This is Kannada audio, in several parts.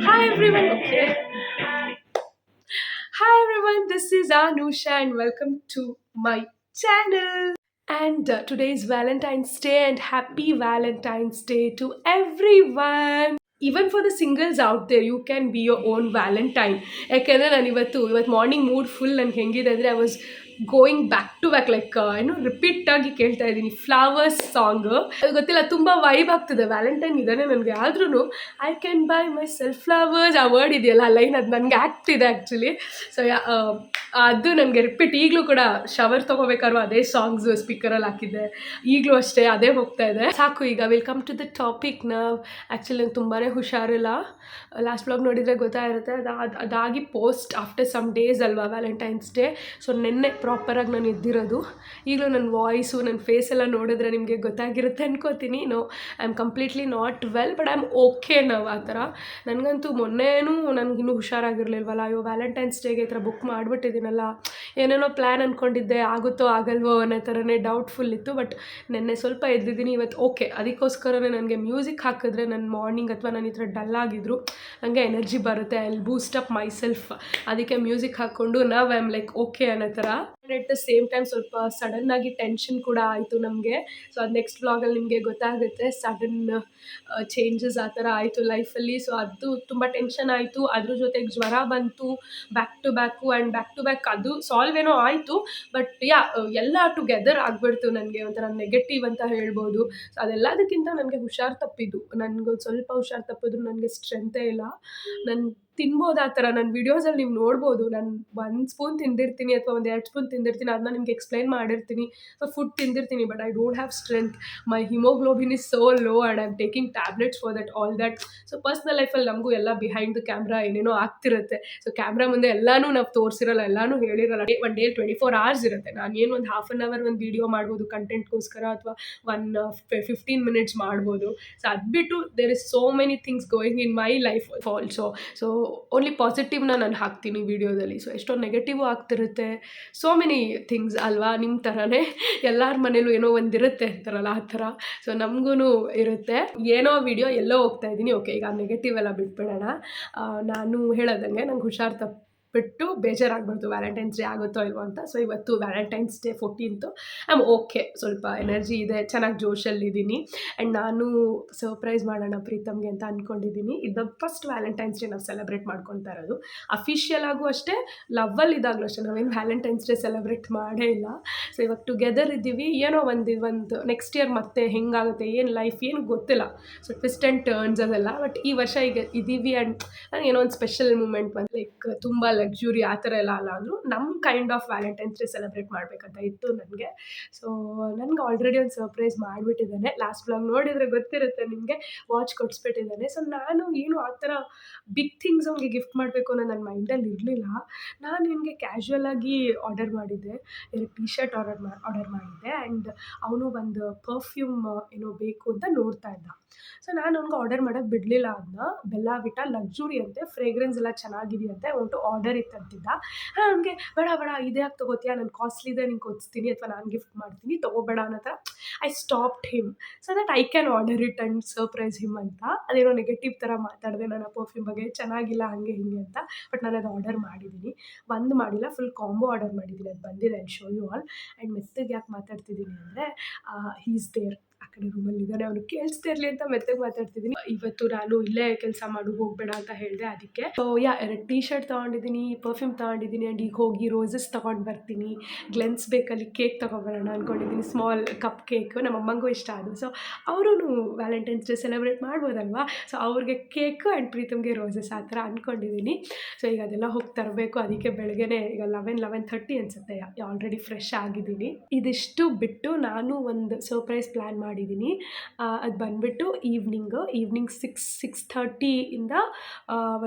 Hi everyone. Okay. Hi everyone. This is Anusha and welcome to my channel. And today is Valentine's Day and happy Valentine's Day to everyone. Even for the singles out there, you can be your own Valentine. ಯಾಕೆಂದರೆ ನಾನು ಇವತ್ತು ಮಾರ್ನಿಂಗ್ ಮೂಡ್ ಫುಲ್ ನನಗೆ ಹೆಂಗಿದೆ ಅಂದರೆ I was going back to back like ಏನೋ ರಿಪೀಟ್ ಆಗಿ ಕೇಳ್ತಾ ಇದ್ದೀನಿ ಫ್ಲವರ್ಸ್ ಸಾಂಗ್. ಅದು ಗೊತ್ತಿಲ್ಲ, ತುಂಬ ವೈಬ್ ಆಗ್ತದೆ. ವ್ಯಾಲೆಂಟೈನ್ ಇದ್ದಾನೆ ನನಗೆ, ಆದ್ರೂ I can by my self flowers ಆ ವರ್ಡ್ ಇದೆಯಲ್ಲ, ಆ ಲೈನ್ ಅದು ನನಗೆ ಆಗ್ತಿದೆ ಆ್ಯಕ್ಚುಲಿ. ಸೊ ಅದು ನನಗೆ ರಿಪೀಟ್ ಈಗಲೂ ಕೂಡ ಶವರ್ ತೊಗೋಬೇಕಾದ್ರೂ ಅದೇ ಸಾಂಗ್ಸ್ ಸ್ಪೀಕರಲ್ಲಿ ಹಾಕಿದ್ದೆ, ಈಗಲೂ ಅಷ್ಟೇ ಅದೇ ಹೋಗ್ತಾ ಇದೆ. ಸಾಕು, ಈಗ ವೆಲ್ಕಮ್ ಟು ದ ಟಾಪಿಕ್. ನಾವು ಆ್ಯಕ್ಚುಲಿ ನಂಗೆ ತುಂಬಾ ಹುಷಾರಿಲ್ಲ. ಲಾಸ್ಟ್ ಬ್ಲಾಗ್ ನೋಡಿದರೆ ಗೊತ್ತಾಗಿರುತ್ತೆ. ಅದಾಗಿ ಪೋಸ್ಟ್ ಆಫ್ಟರ್ ಸಮ್ ಡೇಸ್ ಅಲ್ವಾ ವ್ಯಾಲೆಂಟೈನ್ಸ್ ಡೇ. ಸೊ ನಿನ್ನೆ ಪ್ರಾಪರಾಗಿ ನಾನು ಎದ್ದಿರೋದು. ಈಗಲೂ ನನ್ನ ವಾಯ್ಸು, ನನ್ನ ಫೇಸ್ ಎಲ್ಲ ನೋಡಿದ್ರೆ ನಿಮಗೆ ಗೊತ್ತಾಗಿರುತ್ತೆ ಅನ್ಕೋತೀನಿ. No, I am completely not well, but I am okay ನಾವು ಆ ಥರ. ನನಗಂತೂ ಮೊನ್ನೆನೂ ನನಗಿನ್ನೂ ಹುಷಾರಾಗಿರಲಿಲ್ವಲ್ಲ, ಅಯ್ಯೋ ವ್ಯಾಲೆಂಟೈನ್ಸ್ ಡೇಗೆ ಈ ಥರ ಬುಕ್ ಮಾಡಿಬಿಟ್ಟಿದ್ದೀನಲ್ಲ, ಏನೇನೋ ಪ್ಲ್ಯಾನ್ ಅಂದ್ಕೊಂಡಿದ್ದೆ, ಆಗುತ್ತೋ ಆಗಲ್ವೋ ಅನ್ನೋ ಥರನೇ ಡೌಟ್ಫುಲ್ ಇತ್ತು. ಬಟ್ ನೆನ್ನೆ ಸ್ವಲ್ಪ ಎದ್ದಿದ್ದೀನಿ, ಇವತ್ತು ಓಕೆ. ಅದಕ್ಕೋಸ್ಕರನೇ ನನಗೆ ಮ್ಯೂಸಿಕ್ ಹಾಕಿದ್ರೆ ನನ್ನ ಮಾರ್ನಿಂಗ್ ಅಥವಾ ನಾನು ಈ ಥರ ಡಲ್ ಆಗಿದ್ರು ನನಗೆ ಎನರ್ಜಿ ಬರುತ್ತೆ, I will Boost up my self. ಅದಕ್ಕೆ ಮ್ಯೂಸಿಕ್ ಹಾಕ್ಕೊಂಡು ನಾವು ಐ ಆಮ್ ಲೈಕ್ ಓಕೆ ಅನ್ನೋ ಥರ. ಎಟ್ ದ ಸೇಮ್ ಟೈಮ್ ಸ್ವಲ್ಪ ಸಡನ್ನಾಗಿ ಟೆನ್ಷನ್ ಕೂಡ ಆಯಿತು ನಮಗೆ. ಸೊ ಅದು ನೆಕ್ಸ್ಟ್ ವ್ಲಾಗಲ್ಲಿ ನಿಮಗೆ ಗೊತ್ತಾಗುತ್ತೆ. ಸಡನ್ ಚೇಂಜಸ್ ಆ ಥರ ಆಯಿತು ಲೈಫಲ್ಲಿ. ಸೊ ಅದು ತುಂಬ ಟೆನ್ಷನ್ ಆಯಿತು. ಅದ್ರ ಜೊತೆಗೆ ಜ್ವರ ಬಂತು ಬ್ಯಾಕ್ ಟು ಬ್ಯಾಕ್. ಅದು ಸಾಲ್ವ್ ಏನೋ ಆಯಿತು, ಬಟ್ ಎಲ್ಲ ಟುಗೆದರ್ ಆಗಿಬಿಡ್ತು. ನನಗೆ ಒಂಥರ ನೆಗೆಟಿವ್ ಅಂತ ಹೇಳ್ಬೋದು. ಸೊ ಅದೆಲ್ಲದಕ್ಕಿಂತ ನನಗೆ ಹುಷಾರು ತಪ್ಪಿದ್ದು. ನನಗೊಂದು ಸ್ವಲ್ಪ ಹುಷಾರು ತಪ್ಪಿದ್ರು ನನಗೆ ಸ್ಟ್ರೆಂತೇ ಇಲ್ಲ. ನಾನು ತಿನ್ಬೋದು ಆ ಥರ. ನನ್ನ ವೀಡಿಯೋಸಲ್ಲಿ ನೀವು ನೋಡ್ಬೋದು, ನಾನು 1 ಸ್ಪೂನ್ ತಿಂದಿರ್ತೀನಿ ಅಥವಾ 1-2 ಸ್ಪೂನ್ ತಿಂದಿರ್ತೀನಿ. ಅದನ್ನ ನಿಮ್ಗೆ ಎಕ್ಸ್ಪ್ಲೈನ್ ಮಾಡಿರ್ತೀನಿ. ಸೊ ಫುಡ್ ತಿಂದಿರ್ತೀನಿ, but I don't have strength. My haemoglobin is so low and I am taking tablets for that all that. So personal ಲೈಫಲ್ಲಿ ನಮಗೂ ಎಲ್ಲ ಬಿಹೈಂಡ್ ದ ಕ್ಯಾಮ್ರಾ ಏನೇನೋ ಆಗ್ತಿರುತ್ತೆ. ಸೊ ಕ್ಯಾಮ್ರಾ ಮುಂದೆ ಎಲ್ಲನೂ ನಾವು ತೋರಿಸಿರಲ್ಲ, ಎಲ್ಲನೂ ಹೇಳಿರಲ್ಲ. ಒನ್ ಡೇ 24 hours ಇರುತ್ತೆ. ನಾನು ಏನು ಒಂದು ಹಾಫ್ ಆನ್ ಅವರ್ ಒಂದು ವೀಡಿಯೋ ಮಾಡ್ಬೋದು ಕಂಟೆಂಟ್ಗೋಸ್ಕರ, ಅಥವಾ 15 minutes ಮಾಡ್ಬೋದು. ಸೊ ಅದು ಬಿಟ್ಟು there is so many things going in my life also. So only ಪಾಸಿಟಿವ್ನ ನಾನು ಹಾಕ್ತೀನಿ ವೀಡಿಯೋದಲ್ಲಿ. ಸೊ ಎಷ್ಟೊಂದು ನೆಗೆಟಿವ್ ಆಗ್ತಿರುತ್ತೆ. ಸೋ ಮೆನಿ ಥಿಂಗ್ಸ್ ಅಲ್ವಾ, ನಿಮ್ಮ ಥರನೇ ಎಲ್ಲರ ಮನೇಲೂ ಏನೋ ಒಂದಿರುತ್ತೆ ಅಂತಾರಲ್ಲ ಆ ಥರ. ಸೊ ನಮಗೂ ಇರುತ್ತೆ. ಏನೋ ವೀಡಿಯೋ ಎಲ್ಲೋ ಹೋಗ್ತಾ ಇದ್ದೀನಿ. ಓಕೆ, ಈಗ ನೆಗೆಟಿವ್ ಎಲ್ಲ ಬಿಟ್ಬಿಡೋಣ. ನಾನು ಹೇಳೋದಂಗೆ ನಂಗೆ ಹುಷಾರು ತಪ್ಪಿಬಿಟ್ಟು ಬೇಜಾರಾಗ್ಬಾರ್ದು ವ್ಯಾಲೆಂಟೈನ್ಸ್ ಡೇ ಆಗುತ್ತೋ ಇಲ್ವೋ ಅಂತ. ಸೊ ಇವತ್ತು Valentine's day 14th. I am okay, ಸ್ವಲ್ಪ ಎನರ್ಜಿ ಇದೆ, ಚೆನ್ನಾಗಿ ಜೋಶಲ್ಲಿದ್ದೀನಿ. ಆ್ಯಂಡ್ ನಾನು ಸರ್ಪ್ರೈಸ್ ಮಾಡೋಣ ಪ್ರೀತಮ್ಗೆ ಅಂತ ಅಂದ್ಕೊಂಡಿದ್ದೀನಿ. ಇದು ಫಸ್ಟ್ ವ್ಯಾಲೆಂಟೈನ್ಸ್ ಡೇ ನಾವು ಸೆಲೆಬ್ರೇಟ್ ಮಾಡ್ಕೊತಾ ಇರೋದು. ಅಫಿಷಿಯಲ್ ಆಗೂ ಅಷ್ಟೇ, ಲವ್ವಲ್ಲಿದ್ದಾಗಲೂ ಅಷ್ಟೇ ನಾವೇನು ವ್ಯಾಲೆಂಟೈನ್ಸ್ ಡೇ ಸೆಲೆಬ್ರೇಟ್ ಮಾಡೇ ಇಲ್ಲ. ಸೊ ಇವಾಗ ಟುಗೆದರ್ ಇದ್ದೀವಿ. ಏನೋ ಒಂದು ನೆಕ್ಸ್ಟ್ ಇಯರ್ ಮತ್ತೆ ಹೆಂಗಾಗುತ್ತೆ, ಏನು ಲೈಫ್ ಏನು ಗೊತ್ತಿಲ್ಲ. ಸೊ ಟ್ವಿಸ್ಟ್ ಆ್ಯಂಡ್ ಟರ್ನ್ಸ್ ಅದೆಲ್ಲ. ಬಟ್ ಈ ವರ್ಷ ಈಗ ಇದ್ದೀವಿ. ಆ್ಯಂಡ್ ನನಗೆ ಏನೋ ಒಂದು ಸ್ಪೆಷಲ್ ಮೂಮೆಂಟ್ ಬಂದು ಲೈಕ್ ತುಂಬ ಲಕ್ಸುರಿ ಆ ಥರ ಎಲ್ಲ ಅಲ್ಲ ಅಂದರೂ ನಮ್ಮ kind of Valentine's day celebrate ಮಾಡಬೇಕಂತ ಇತ್ತು ನನಗೆ. ಸೊ ನನಗೆ ಆಲ್ರೆಡಿ ಒಂದು ಸರ್ಪ್ರೈಸ್ ಮಾಡಿಬಿಟ್ಟಿದ್ದಾನೆ. ಲಾಸ್ಟ್ ಬ್ಲಾಗ್ ನೋಡಿದರೆ ಗೊತ್ತಿರುತ್ತೆ ನಿಮಗೆ, ವಾಚ್ ಕೊಡಿಸ್ಬಿಟ್ಟಿದ್ದಾನೆ. ಸೊ ನಾನು ಏನು ಆ ಥರ ಬಿಗ್ ಥಿಂಗ್ಸ್ ಅವ್ನಿಗೆ ಗಿಫ್ಟ್ ಮಾಡಬೇಕು ಅನ್ನೋ ನನ್ನ ಮೈಂಡಲ್ಲಿ ಇರಲಿಲ್ಲ. ನಾನು ನಿಮಗೆ ಕ್ಯಾಶುವಲಾಗಿ ಆರ್ಡರ್ ಮಾಡಿದ್ದೆ, 2 ಟೀ ಶರ್ಟ್ ಆರ್ಡರ್ ಮಾಡಿದ್ದೆ. ಆ್ಯಂಡ್ ಅವನು ಒಂದು ಪರ್ಫ್ಯೂಮ್ ಏನೋ ಬೇಕು ಅಂತ ನೋಡ್ತಾ ಇದ್ದ. ಸೊ ನಾನು ಅವ್ನಿಗೆ ಆರ್ಡರ್ ಮಾಡೋಕ್ಕೆ ಬಿಡಲಿಲ್ಲ. ಅದನ್ನ ಬೆಲ್ಲಾ ವಿಟಾ ಲಕ್ಸುರಿ ಅಂತೆ, ಫ್ರೇಗ್ರೆನ್ಸ್ ಎಲ್ಲ ಚೆನ್ನಾಗಿದೆಯಂತೆ, ಅವನು ಆರ್ಡರ್ ಇತ್ತಂತಿದ್ದ. ನನಗೆ ಬೇಡ ಇದೇ ಯಾಕೆ ತೊಗೋತೀಯಾ, ನಾನು ಕಾಸ್ಟ್ಲಿದೆ ನಿಂಗೆ ಕೊಡಿಸ್ತೀನಿ ಅಥವಾ ನಾನು ಗಿಫ್ಟ್ ಮಾಡ್ತೀನಿ, ತೊಗೋಬೇಡ ಅನ್ನೋ ಥರ I stopped him so that I can order it and surprise him ಅಂತ. ಅದೇನೋ ನೆಗೆಟಿವ್ ಥರ ಮಾತಾಡಿದೆ ನಾನು ಆ ಪರ್ಫ್ಯೂಮ್ ಬಗ್ಗೆ, ಚೆನ್ನಾಗಿಲ್ಲ ಹಾಗೆ ಹಿಂಗೆ ಅಂತ. ಬಟ್ ನಾನು ಅದು ಆರ್ಡರ್ ಮಾಡಿದ್ದೀನಿ. ಒಂದು ಮಾಡಿಲ್ಲ, ಫುಲ್ ಕಾಂಬೋ ಆರ್ಡರ್ ಮಾಡಿದ್ದೀನಿ. ಅದು ಬಂದಿದೆ, I show you all. And ಮೆತ್ತಗೆ ಯಾಕೆ ಮಾತಾಡ್ತಿದ್ದೀನಿ ಅಂದರೆ ಹೀ ಈಸ್ ದೇರ್, ಆ ಕಡೆ ರೂಮಲ್ಲಿ ಇದ್ದಾನೆ, ಅವ್ನು ಕೇಳಿಸ್ತಾ ಇರಲಿ ಅಂತ ಮೆತ್ತಗೆ ಮಾತಾಡ್ತಿದ್ದೀನಿ. ಇವತ್ತು ನಾನು ಇಲ್ಲೇ ಕೆಲಸ ಮಾಡು, ಹೋಗಬೇಡ ಅಂತ ಹೇಳಿದೆ. ಅದಕ್ಕೆ ಸೊ 2 ಟೀ ಶರ್ಟ್ ತೊಗೊಂಡಿದ್ದೀನಿ, ಪರ್ಫ್ಯೂಮ್ ತೊಗೊಂಡಿದ್ದೀನಿ. ಆ್ಯಂಡ್ ಈಗ ಹೋಗಿ ರೋಸಸ್ ತೊಗೊಂಡು ಬರ್ತೀನಿ. ಗ್ಲೆನ್ಸ್ ಬೇಕಲ್ಲಿ ಕೇಕ್ ತೊಗೊಬರೋಣ ಅಂದ್ಕೊಂಡಿದ್ದೀನಿ, ಸ್ಮಾಲ್ ಕಪ್ ಕೇಕ್. ನಮ್ಮ ಅಮ್ಮಂಗೂ ಇಷ್ಟ ಅದು. ಸೊ ಅವರೂ ವ್ಯಾಲೆಂಟೈನ್ಸ್ ಡೇ ಸೆಲೆಬ್ರೇಟ್ ಮಾಡ್ಬೋದಲ್ವಾ. ಸೊ ಅವ್ರಿಗೆ ಕೇಕು ಆ್ಯಂಡ್ ಪ್ರೀತಮ್ಗೆ ರೋಸಸ್ ಆ ಥರ ಅಂದ್ಕೊಂಡಿದ್ದೀನಿ. ಸೊ ಈಗ ಅದೆಲ್ಲ ಹೋಗಿ ತರಬೇಕು. ಅದಕ್ಕೆ ಬೆಳಗ್ಗೆನೇ ಈಗ 11:30 ಅನಿಸುತ್ತೆ, ಆಲ್ರೆಡಿ ಫ್ರೆಶ್ ಆಗಿದ್ದೀನಿ. ಇದಿಷ್ಟು ಬಿಟ್ಟು ನಾನು ಒಂದು ಸರ್ಪ್ರೈಸ್ ಪ್ಲ್ಯಾನ್ ಮಾಡಿದ್ದೀನಿ. ಅದು ಬಂದುಬಿಟ್ಟು ಈವ್ನಿಂಗ್ 6:30 ಇಂದ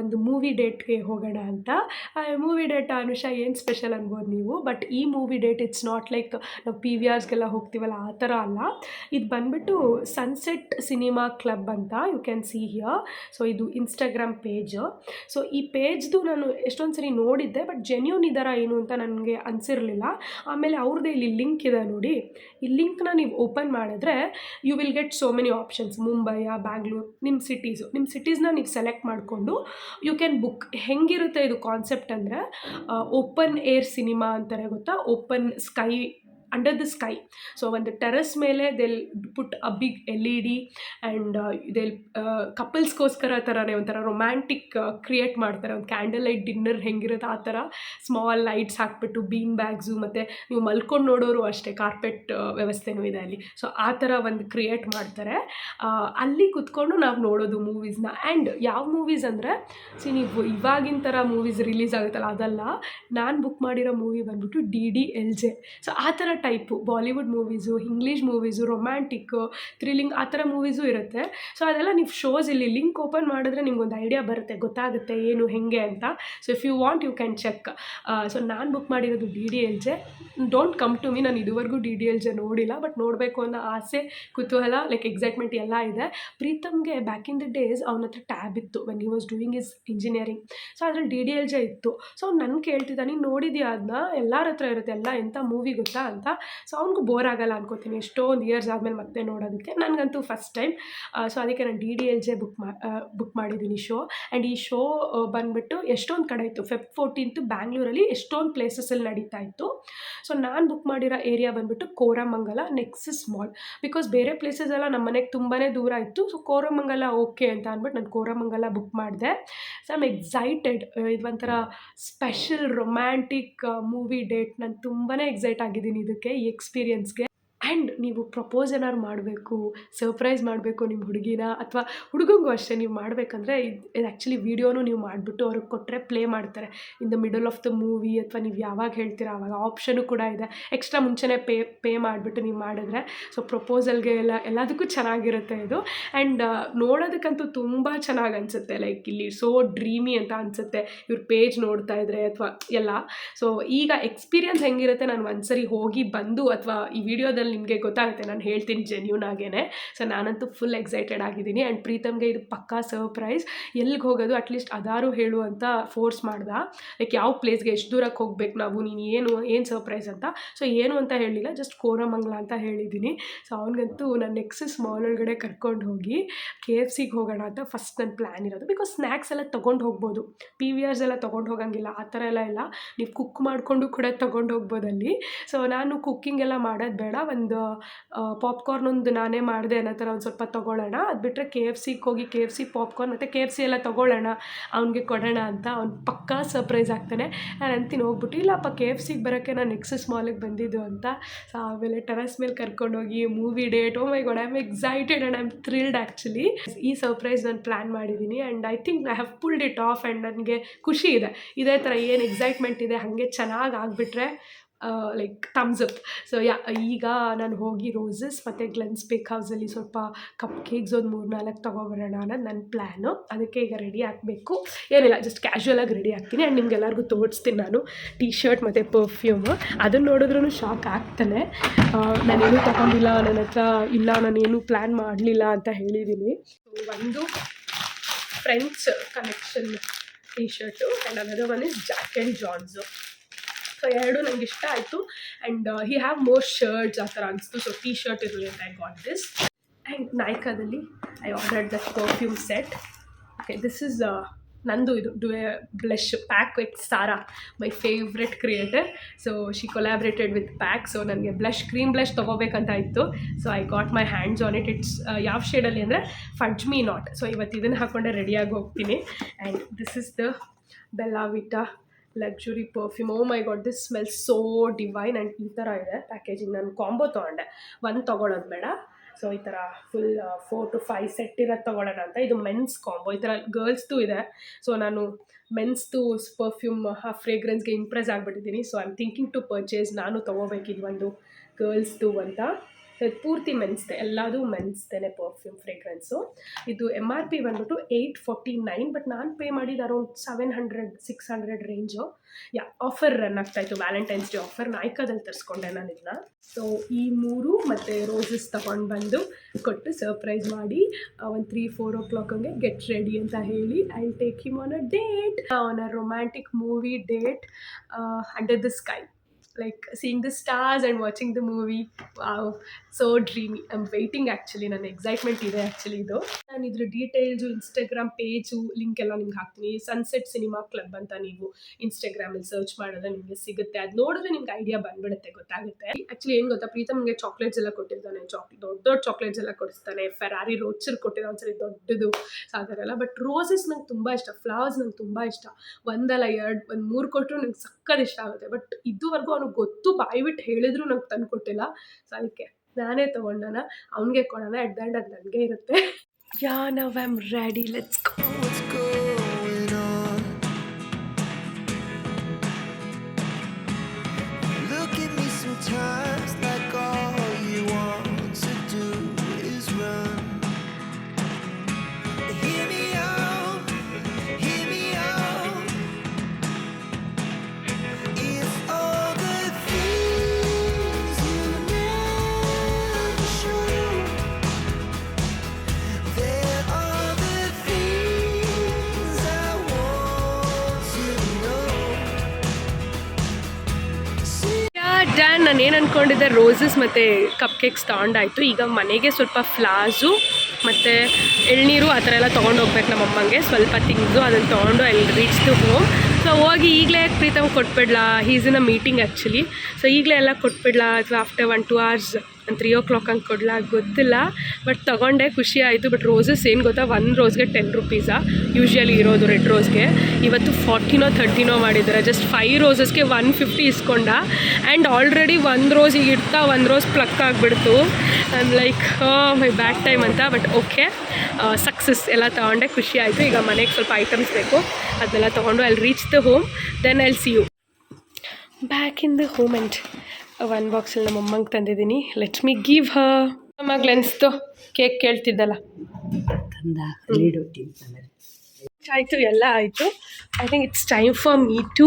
ಒಂದು ಮೂವಿ ಡೇಟ್ಗೆ ಹೋಗೋಣ ಅಂತ. ಮೂವಿ ಡೇಟ್ ಅನುಷಾ ಏನು ಸ್ಪೆಷಲ್ ಅನ್ಬೋದು ನೀವು, ಬಟ್ ಈ movie date it's not like ನಾವು PVRಸ್ಗೆಲ್ಲ ಹೋಗ್ತೀವಲ್ಲ ಆ ಥರ ಅಲ್ಲ. ಇದು ಬಂದುಬಿಟ್ಟು ಸನ್ಸೆಟ್ ಸಿನಿಮಾ ಕ್ಲಬ್ ಅಂತ, you can see here. So ಇದು ಇನ್ಸ್ಟಾಗ್ರಾಮ್ ಪೇಜ್. ಸೊ ಈ ಪೇಜ್ದು ನಾನು ಎಷ್ಟೊಂದು ಸರಿ ನೋಡಿದ್ದೆ, ಬಟ್ ಜೆನ್ಯೂನ್ ಇದ್ದಾರಾ ಏನು ಅಂತ ನನಗೆ ಅನಿಸಿರಲಿಲ್ಲ. ಆಮೇಲೆ ಅವ್ರದ್ದೇ ಇಲ್ಲಿ ಲಿಂಕ್ ಇದೆ ನೋಡಿ, ಈ ಲಿಂಕ್ನ ನೀವು ಓಪನ್ ಮಾಡಿದ್ರೆ you will get so many options. ಮುಂಬೈಯ, ಬ್ಯಾಂಗ್ಳೂರು, ನಿಮ್ಮ ಸಿಟೀಸ್ನ ನೀವು ಸೆಲೆಕ್ಟ್ ಮಾಡಿಕೊಂಡು ಯು ಕ್ಯಾನ್ ಬುಕ್. ಹೆಂಗಿರುತ್ತೆ ಇದು ಕಾನ್ಸೆಪ್ಟ್ ಅಂದರೆ, ಓಪನ್ ಏರ್ ಸಿನಿಮಾ ಅಂತಾರೆ ಗೊತ್ತಾ, open sky, under the sky. So ಒಂದು ಟೆರೆಸ್ ಮೇಲೆ they'll put a big LED and ಇದೆಲ್ ಕಪಲ್ಸ್ಗೋಸ್ಕರ ಥರನೇ ಒಂಥರ ರೊಮ್ಯಾಂಟಿಕ್ ಕ್ರಿಯೇಟ್ ಮಾಡ್ತಾರೆ. ಒಂದು ಕ್ಯಾಂಡಲ್ ಲೈಟ್ ಡಿನ್ನರ್ ಹೆಂಗಿರುತ್ತೆ ಆ ಥರ ಸ್ಮಾಲ್ ಲೈಟ್ಸ್ ಹಾಕ್ಬಿಟ್ಟು, ಬೀನ್ ಬ್ಯಾಗ್ಸು, ಮತ್ತು ನೀವು ಮಲ್ಕೊಂಡು ನೋಡೋರು ಅಷ್ಟೇ, ಕಾರ್ಪೆಟ್ ವ್ಯವಸ್ಥೆನೂ ಇದೆ ಅಲ್ಲಿ. ಸೊ ಆ ಥರ ಒಂದು ಕ್ರಿಯೇಟ್ ಮಾಡ್ತಾರೆ. ಅಲ್ಲಿ ಕುತ್ಕೊಂಡು ನಾವು ನೋಡೋದು ಮೂವೀಸ್ನ. ಆ್ಯಂಡ್ ಯಾವ ಮೂವೀಸ್ ಅಂದರೆ, ನೀವು ಇವಾಗಿನ ಥರ ಮೂವೀಸ್ ರಿಲೀಸ್ ಆಗುತ್ತಲ್ಲ ಅದಲ್ಲ, ನಾನು ಬುಕ್ ಮಾಡಿರೋ ಮೂವಿ ಬಂದ್ಬಿಟ್ಟು DDLJ. ಸೊ ಆ ಥರ type Bollywood movies, English movies, romantic, thrilling ಆ ಥರ ಮೂವೀಸು ಇರುತ್ತೆ. ಸೊ ಅದೆಲ್ಲ ನೀವು ಶೋಸ್ ಇಲ್ಲಿ ಲಿಂಕ್ ಓಪನ್ ಮಾಡಿದ್ರೆ ನಿಮ್ಗೊಂದು ಐಡಿಯಾ ಬರುತ್ತೆ, ಗೊತ್ತಾಗುತ್ತೆ ಏನು ಹೆಂಗೆ ಅಂತ. So if you want you can check. So ನಾನು ಬುಕ್ ಮಾಡಿರೋದು DDLJ. Don't come to me, ನಾನು ಇದುವರೆಗೂ DDLJ ನೋಡಿಲ್ಲ, ಬಟ್ ನೋಡಬೇಕು ಅನ್ನೋ ಆಸೆ, ಕುತೂಹಲ, ಲೈಕ್ ಎಕ್ಸೈಟ್ಮೆಂಟ್ ಎಲ್ಲ ಇದೆ. ಪ್ರೀತಮ್ಗೆ ಬ್ಯಾಕ್ ಇನ್ ದ ಡೇಸ್ ಅವನ ಹತ್ರ ಟ್ಯಾಬ್ ಇತ್ತು when he was doing is engineering. So ಅದ್ರಲ್ಲಿ DDLJ ಇತ್ತು. ಸೊ ಅವ್ನು ನನ್ನ ಕೇಳ್ತಿದ್ದ, ನೀನು ನೋಡಿದ್ಯಾ ಅದನ್ನ, ಎಲ್ಲರ ಹತ್ರ ಇರುತ್ತೆ, ಎಲ್ಲ ಎಂಥ ಮೂವಿ ಗೊತ್ತಾ ಅಂತ. ಸೊ ಅವ್ನಿಗೂ ಬೋರ್ ಆಗಲ್ಲ ಅನ್ಕೋತೀನಿ, ಎಷ್ಟೊಂದು ಇಯರ್ಸ್ ಆದಮೇಲೆ ಮತ್ತೆ ನೋಡೋದಕ್ಕೆ. ನನಗಂತೂ ಫಸ್ಟ್ ಟೈಮ್. ಸೊ ಅದಕ್ಕೆ ನಾನು DDLJ ಬುಕ್ ಮಾಡಿದ್ದೀನಿ ಶೋ. ಆ್ಯಂಡ್ ಈ ಶೋ ಬಂದುಬಿಟ್ಟು ಎಷ್ಟೊಂದು ಕಡೆ ಇತ್ತು. Feb 14 ಬ್ಯಾಂಗ್ಳೂರಲ್ಲಿ ಎಷ್ಟೊಂದು ಪ್ಲೇಸಸಲ್ಲಿ ನಡೀತಾ ಇತ್ತು. ಸೊ ನಾನು ಬುಕ್ ಮಾಡಿರೋ ಏರಿಯಾ ಬಂದುಬಿಟ್ಟು ಕೋರಮಂಗಲ ನೆಕ್ಸಸ್ ಮಾಲ್. ಬಿಕಾಸ್ ಬೇರೆ ಪ್ಲೇಸಸ್ ಎಲ್ಲ ನಮ್ಮ ಮನೆಗೆ ತುಂಬಾ ದೂರ ಇತ್ತು. ಸೊ ಕೋರಮಂಗಲ ಓಕೆ ಅಂತ ಅಂದ್ಬಿಟ್ಟು ನಾನು ಕೋರಮಂಗಲ ಬುಕ್ ಮಾಡಿದೆ. So I am excited. ಇದು ಒಂಥರ ಸ್ಪೆಷಲ್ ರೊಮ್ಯಾಂಟಿಕ್ ಮೂವಿ ಡೇಟ್. ನಾನು ತುಂಬಾ ಎಕ್ಸೈಟ್ ಆಗಿದ್ದೀನಿ ಇದಕ್ಕೆ, ಈ ಎಕ್ಸ್ಪೀರಿಯನ್ಸ್ಗೆ. ಆ್ಯಂಡ್ ನೀವು ಪ್ರಪೋಸ್ ಏನಾದ್ರು ಮಾಡಬೇಕು, ಸರ್ಪ್ರೈಸ್ ಮಾಡಬೇಕು ನಿಮ್ಮ ಹುಡುಗಿನ, ಅಥವಾ ಹುಡುಗಂಗೂ ಅಷ್ಟೇ ನೀವು ಮಾಡಬೇಕಂದ್ರೆ, ಇದು ಆ್ಯಕ್ಚುಲಿ ವೀಡಿಯೋನು ನೀವು ಮಾಡಿಬಿಟ್ಟು ಅವ್ರಿಗೆ ಕೊಟ್ಟರೆ ಪ್ಲೇ ಮಾಡ್ತಾರೆ in the middle of the movie, ಅಥವಾ ನೀವು ಯಾವಾಗ ಹೇಳ್ತೀರಾ ಆವಾಗ. ಆಪ್ಷನು ಕೂಡ ಇದೆ, ಎಕ್ಸ್ಟ್ರಾ ಮುಂಚೆನೇ ಪೇ ಮಾಡಿಬಿಟ್ಟು ನೀವು ಮಾಡಿದ್ರೆ. ಸೊ ಪ್ರಪೋಸಲ್ಗೆ ಎಲ್ಲದಕ್ಕೂ ಚೆನ್ನಾಗಿರುತ್ತೆ ಇದು. ಆ್ಯಂಡ್ ನೋಡೋದಕ್ಕಂತೂ ತುಂಬ ಚೆನ್ನಾಗಿ ಅನಿಸುತ್ತೆ. ಲೈಕ್ ಇಲ್ಲಿ ಸೋ ಡ್ರೀಮಿ ಅಂತ ಅನಿಸುತ್ತೆ ಇವ್ರ ಪೇಜ್ ನೋಡ್ತಾ ಇದ್ರೆ ಅಥವಾ ಎಲ್ಲ. ಸೊ ಈಗ ಎಕ್ಸ್ಪೀರಿಯನ್ಸ್ ಹೆಂಗಿರುತ್ತೆ, ನಾನು ಒಂದ್ಸರಿ ಹೋಗಿ ಬಂದು ಅಥವಾ ಈ ವಿಡಿಯೋದಲ್ಲಿ ನಿಮಗೆ ಗೊತ್ತಾಗುತ್ತೆ, ನಾನು ಹೇಳ್ತೀನಿ ಜೆನ್ಯೂನ್ ಆಗೇನೆ. ಸೊ ನಾನಂತೂ ಫುಲ್ ಎಕ್ಸೈಟೆಡ್ ಆಗಿದ್ದೀನಿ. ಆ್ಯಂಡ್ ಪ್ರೀತಮ್ಗೆ ಇದು ಪಕ್ಕಾ ಸರ್ಪ್ರೈಸ್. ಎಲ್ಲಿಗೆ ಹೋಗೋದು ಅಟ್ಲೀಸ್ಟ್ ಅದಾರು ಹೇಳು ಅಂತ ಫೋರ್ಸ್ ಮಾಡ್ದ. ಲೈಕ್ ಯಾವ ಪ್ಲೇಸ್ಗೆ, ಎಷ್ಟು ದೂರಕ್ಕೆ ಹೋಗ್ಬೇಕು ನಾವು, ನೀನು ಏನು ಸರ್ಪ್ರೈಸ್ ಅಂತ. ಸೊ ಏನು ಅಂತ ಹೇಳಿಲ್ಲ, ಜಸ್ಟ್ ಕೋರಮಂಗಲ ಅಂತ ಹೇಳಿದ್ದೀನಿ. ಸೊ ಅವ್ನಿಗಂತೂ ನಾನು ನೆಕ್ಸಸ್ ಮಾಲ್ ಒಳಗಡೆ ಕರ್ಕೊಂಡು ಹೋಗಿ KFCಗೆ ಹೋಗೋಣ ಅಂತ ಫಸ್ಟ್ ನನ್ನ ಪ್ಲ್ಯಾನ್ ಇರೋದು. ಬಿಕಾಸ್ ಸ್ನ್ಯಾಕ್ಸ್ ಎಲ್ಲ ತೊಗೊಂಡು ಹೋಗ್ಬೋದು, PVRs ಎಲ್ಲ ತೊಗೊಂಡು ಹೋಗಂಗಿಲ್ಲ, ಆ ಥರ ಎಲ್ಲ ಇಲ್ಲ. ನೀವು ಕುಕ್ ಮಾಡಿಕೊಂಡು ಕೂಡ ತೊಗೊಂಡು ಹೋಗ್ಬೋದು ಅಲ್ಲಿ. ಸೊ ನಾನು ಕುಕ್ಕಿಂಗ್ ಎಲ್ಲ ಮಾಡೋದು ಬೇಡ, ಒಂದು ಪಾಪ್ಕಾರ್ನ್ ಒಂದು ನಾನೇ ಮಾಡಿದೆ ಅನ್ನೋ ಥರ ಒಂದು ಸ್ವಲ್ಪ ತೊಗೊಳ್ಳೋಣ. ಅದು ಬಿಟ್ಟರೆ KFCಗೆ ಹೋಗಿ KFC ಪಾಪ್ಕಾರ್ನ್ ಮತ್ತು KFC ಎಲ್ಲ ತೊಗೊಳ್ಳೋಣ, ಅವ್ನಿಗೆ ಕೊಡೋಣ ಅಂತ. ಅವ್ನು ಪಕ್ಕಾ ಸರ್ಪ್ರೈಸ್ ಆಗ್ತಾನೆ. ನಾನು ಅಂತೀನಿ ಹೋಗ್ಬಿಟ್ಟು, ಇಲ್ಲಪ್ಪ KFCಗೆ ಬರೋಕ್ಕೆ ನಾನು ನೆಕ್ಸಸ್ ಮಾಲಿಗೆ ಬಂದಿದ್ದು ಅಂತ. ಸೊ ಆಮೇಲೆ ಟೆರೆಸ್ ಮೇಲೆ ಕರ್ಕೊಂಡೋಗಿ movie date. Oh my God, I am excited and I am thrilled actually. ಈ ಸರ್ಪ್ರೈಸ್ ನಾನು ಪ್ಲ್ಯಾನ್ ಮಾಡಿದ್ದೀನಿ. And I think I have pulled it off. And ನನಗೆ ಖುಷಿ ಇದೆ, ಇದೇ ಥರ ಏನು ಎಕ್ಸೈಟ್ಮೆಂಟ್ ಇದೆ ಹಾಗೆ ಚೆನ್ನಾಗಿ ಆಗಿಬಿಟ್ರೆ ಲೈಕ್ ಥಮ್ಸ್ ಅಪ್. ಸೊ ಈಗ ನಾನು ಹೋಗಿ ರೋಸಸ್ ಮತ್ತು ಗ್ಲೆನ್ಸ್ ಬೇಕ್ ಹೌಸಲ್ಲಿ ಸ್ವಲ್ಪ ಕಪ್ ಕೇಕ್ಸ್ ಒಂದು 3-4 ತೊಗೊಬರೋಣ ಅನ್ನೋದು ನನ್ನ ಪ್ಲ್ಯಾನು. ಅದಕ್ಕೆ ಈಗ ರೆಡಿ ಆಗಬೇಕು. ಏನಿಲ್ಲ, ಜಸ್ಟ್ ಕ್ಯಾಶುವಲಾಗಿ ರೆಡಿ ಆಗ್ತೀನಿ. ಆ್ಯಂಡ್ ನಿಮ್ಗೆಲ್ಲರಿಗೂ ತೋರಿಸ್ತೀನಿ ನಾನು T-ಶರ್ಟ್ ಮತ್ತು ಪರ್ಫ್ಯೂಮು. ಅದನ್ನು ನೋಡಿದ್ರೂ ಶಾಕ್ ಆಗ್ತಾನೆ. ನಾನೇನು ತೊಗೊಂಡಿಲ್ಲ, ನನ್ನ ಹತ್ರ ಇಲ್ಲ, ನಾನೇನು ಪ್ಲ್ಯಾನ್ ಮಾಡಲಿಲ್ಲ ಅಂತ ಹೇಳಿದ್ದೀನಿ. ಸೊ ಒಂದು friends connection T-shirt and another one is Jack and Jones. So ಎರಡು ನಂಗೆ ಇಷ್ಟ ಆಯಿತು. And he have more shirts ಆ ಥರ ಅನಿಸ್ತು. ಸೊ T-ಶರ್ಟ್ ಇರಲಿ ಅಂತ ಐ ಗಾಟ್ ದಿಸ್. ಆ್ಯಂಡ್ ನಾಯ್ಕಾದಲ್ಲಿ I ordered the perfume set. Okay, this is ನಂದು ಇದು blush pack with Sara, my favourite creator. So she collaborated with pack. So ನನಗೆ ಕ್ರೀಮ್ ಬ್ಲಷ್ ತೊಗೋಬೇಕಂತ ಇತ್ತು. So I got my hands on it. It's ಯಾವ ಶೇಡಲ್ಲಿ ಅಂದರೆ ಫಡ್ಜ್ ಮೀ ನಾಟ್. ಸೊ ಇವತ್ತು ಇದನ್ನು ಹಾಕ್ಕೊಂಡೆ ರೆಡಿಯಾಗಿ ಹೋಗ್ತೀನಿ. And this is the Bella Vita luxury perfume. Oh my God, this smell so divine. And ಈ ಥರ ಇದೆ ಪ್ಯಾಕೇಜಿಂಗ್. ನಾನು ಕಾಂಬೋ ತೊಗೊಂಡೆ, ಒಂದು ತೊಗೊಳೋದು ಬೇಡ. ಸೊ ಈ ಥರ ಫುಲ್ 4 to 5 ಸೆಟ್ ಇರೋದು ತೊಗೊಳ್ಳೋಣ ಅಂತ. ಇದು ಮೆನ್ಸ್ ಕಾಂಬೋ, ಈ ಥರ ಗರ್ಲ್ಸ್ದು ಇದೆ. ಸೊ ನಾನು ಮೆನ್ಸ್ದು ಪರ್ಫ್ಯೂಮ್ ಫ್ರೇಗ್ರೆನ್ಸ್ಗೆ ಇಂಪ್ರೆಸ್ ಆಗಿಬಿಟ್ಟಿದ್ದೀನಿ. So I am thinking to purchase. ನಾನು ತೊಗೋಬೇಕಿದ್ದು ಒಂದು ಗರ್ಲ್ಸ್ದು ಅಂತ. ಪೂರ್ತಿ ಮೆನ್ಸ್ದೆ, ಎಲ್ಲದೂ ಮೆನ್ಸ್ದೇ ಪರ್ಫ್ಯೂಮ್ ಫ್ರೇಗ್ರೆನ್ಸು. ಇದು MRP ಬಂದ್ಬಿಟ್ಟು 849, ಬಟ್ ನಾನು ಪೇ ಮಾಡಿದ್ದು ಅರೌಂಡ್ 700-600 ರೇಂಜು. ಆಫರ್ ರನ್ ಆಗ್ತಾಯಿತ್ತು, ವ್ಯಾಲೆಂಟೈನ್ಸ್ ಡೇ ಆಫರ್. ನಾಯ್ಕಾದಲ್ಲಿ ತರಿಸ್ಕೊಂಡೆ ನಾನು ಇದನ್ನ. ಸೊ ಈ 3 ಮತ್ತು ರೋಸಸ್ ತೊಗೊಂಡು ಬಂದು ಕೊಟ್ಟು ಸರ್ಪ್ರೈಸ್ ಮಾಡಿ ಒಂದು 3-4 o'clock ಹಂಗೆ ಗೆಟ್ ರೆಡಿ ಅಂತ ಹೇಳಿ I will take him on a date, on a romantic movie date under the sky. like seeing the stars and watching the movie. Wow, so dreamy. I'm waiting actually. ನನ್ನ ಎಕ್ಸೈಟ್ಮೆಂಟ್ ಇದೆ ಆ್ಯಕ್ಚುಲಿ ಇದು. ನಾನು ಇದ್ರ ಡೀಟೇಲ್ಸು ಇನ್ಸ್ಟಾಗ್ರಾಮ್ ಪೇಜು ಲಿಂಕ್ ಎಲ್ಲ ನಿಮ್ಗೆ ಹಾಕ್ತೀನಿ. ಸನ್ಸೆಟ್ ಸಿನಿಮಾ ಕ್ಲಬ್ ಅಂತ ನೀವು ಇನ್ಸ್ಟಾಗ್ರಾಮಲ್ಲಿ ಸರ್ಚ್ ಮಾಡಿದ್ರೆ ನಿಮಗೆ ಸಿಗುತ್ತೆ. ಅದು ನೋಡಿದ್ರೆ ನಿಮ್ಗೆ ಐಡಿಯಾ ಬಂದ್ಬಿಡುತ್ತೆ, ಗೊತ್ತಾಗುತ್ತೆ. ಆ್ಯಕ್ಚುಲಿ ಏನು ಗೊತ್ತಾ, ಪ್ರೀತಮ್ ನನಗೆ ಚಾಕ್ಲೇಟ್ಸ್ ಎಲ್ಲ ಕೊಟ್ಟಿದ್ದಾನೆ. ದೊಡ್ಡ ದೊಡ್ಡ ಚಾಕ್ಲೇಟ್ಸ್ ಎಲ್ಲ ಕೊಡಿಸ್ತಾನೆ. ಫೆರಾರಿ ರೋಚರ್ ಕೊಟ್ಟಿದ್ದ ಒಂದ್ಸರಿ ದೊಡ್ಡದು, ಸೊ ಆ ಥರ ಎಲ್ಲ. ಬಟ್ ರೋಸಸ್ ನಂಗೆ ತುಂಬ ಇಷ್ಟ, ಫ್ಲವರ್ಸ್ ನಂಗೆ ತುಂಬ ಇಷ್ಟ. ಒಂದಲ್ಲ ಎರಡು, ಒಂದು 3 ಕೊಟ್ಟರು ನಂಗೆ ಸಕ್ಕತ್ ಇಷ್ಟ ಆಗುತ್ತೆ. ಬಟ್ ಇದುವರೆಗೂ ಅವ್ನಿಗೆ ಗೊತ್ತು, ಬಾಯಿ ಬಿಟ್ಟು ಹೇಳಿದ್ರು ನಂಗೆ ತಂದು ಕೊಟ್ಟಿಲ್ಲ. ಸೊ ಅದಕ್ಕೆ ನಾನೇ ತೊಗೊಂಡನ, ಅವನಿಗೆ ಕೊಡೋಣ. ಎಟ್ ದ ಎಂಡ್ ಅದು ನನಗೆ ಇರುತ್ತೆ. Yeah, now I am ready, let's go. Done. ನಾನು ಏನು ಅಂದ್ಕೊಂಡಿದ್ದೆ, ರೋಸಸ್ ಮತ್ತು ಕಪ್ ಕೇಕ್ಸ್ ತೊಗೊಂಡಾಯಿತು. ಈಗ ಮನೆಗೆ ಸ್ವಲ್ಪ ಫ್ಲಾಸು ಮತ್ತು ಎಳ್ನೀರು ಆ ಥರ ಎಲ್ಲ ತೊಗೊಂಡೋಗ್ಬೇಕು ನಮ್ಮ ಅಮ್ಮಂಗೆ. ಸ್ವಲ್ಪ ಥಿಂಗ್ಸು ಅದನ್ನು ತೊಗೊಂಡು ಅಲ್ಲಿ ರೀಚ್ ಟು ಹೋಮ್. ಸೊ ಹೋಗಿ ಈಗಲೇ ಪ್ರೀತಮ್ ಕೊಟ್ಬಿಡ್ಲಾ, he's in a meeting actually. So ಈಗಲೇ ಎಲ್ಲ ಕೊಟ್ಬಿಡ್ಲಾ ಅಥವಾ ಆಫ್ಟರ್ 1-2 hours, 3 o'clock ಹಂಗೆ ಕೊಡ್ಲಾ, ಗೊತ್ತಿಲ್ಲ. ಬಟ್ ತೊಗೊಂಡೆ, ಖುಷಿ ಆಯಿತು. ಬಟ್ ರೋಸಸ್ ಏನು ಗೊತ್ತಾ, 1 ರೋಸ್ಗೆ 10 rupees ಯೂಶ್ವಲಿ ಇರೋದು ರೆಡ್ ರೋಸ್ಗೆ. ಇವತ್ತು 40ನೋ 30ನೋ ಮಾಡಿದ್ದಾರೆ. ಜಸ್ಟ್ 5 ರೋಸಸ್ಗೆ 150 ಇಸ್ಕೊಂಡ. ಆ್ಯಂಡ್ ಆಲ್ರೆಡಿ 1 ರೋಸ್ ಈಗ ಇಡ್ತಾ 1 ರೋಸ್ ಪ್ಲಕ್ ಆಗಿಬಿಡ್ತು. I'm like my bad time ಅಂತ. But okay, success. ಎಲ್ಲ ತೊಗೊಂಡೆ, ಖುಷಿ ಆಯಿತು. ಈಗ ಮನೆಗೆ ಸ್ವಲ್ಪ ಐಟಮ್ಸ್ ಬೇಕು, ಅದನ್ನೆಲ್ಲ ತೊಗೊಂಡು ಅಲ್ಲಿ reach the home. Then I'll see you back in the home. And 1 ಬಾಕ್ಸಲ್ಲಿ ನಮ್ಮ ಅಮ್ಮಂಗೆ ತಂದಿದ್ದೀನಿ. ಲೆಟ್ ಮಿ ಗಿವ್ ಹ. ಅಮ್ಮಗೆ ಲೆನ್ಸ್ತು ಕೇಕ್ ಕೇಳ್ತಿದ್ದಲ್ಲ, ಆಯಿತು, ಎಲ್ಲ ಆಯಿತು. I think it's time for me to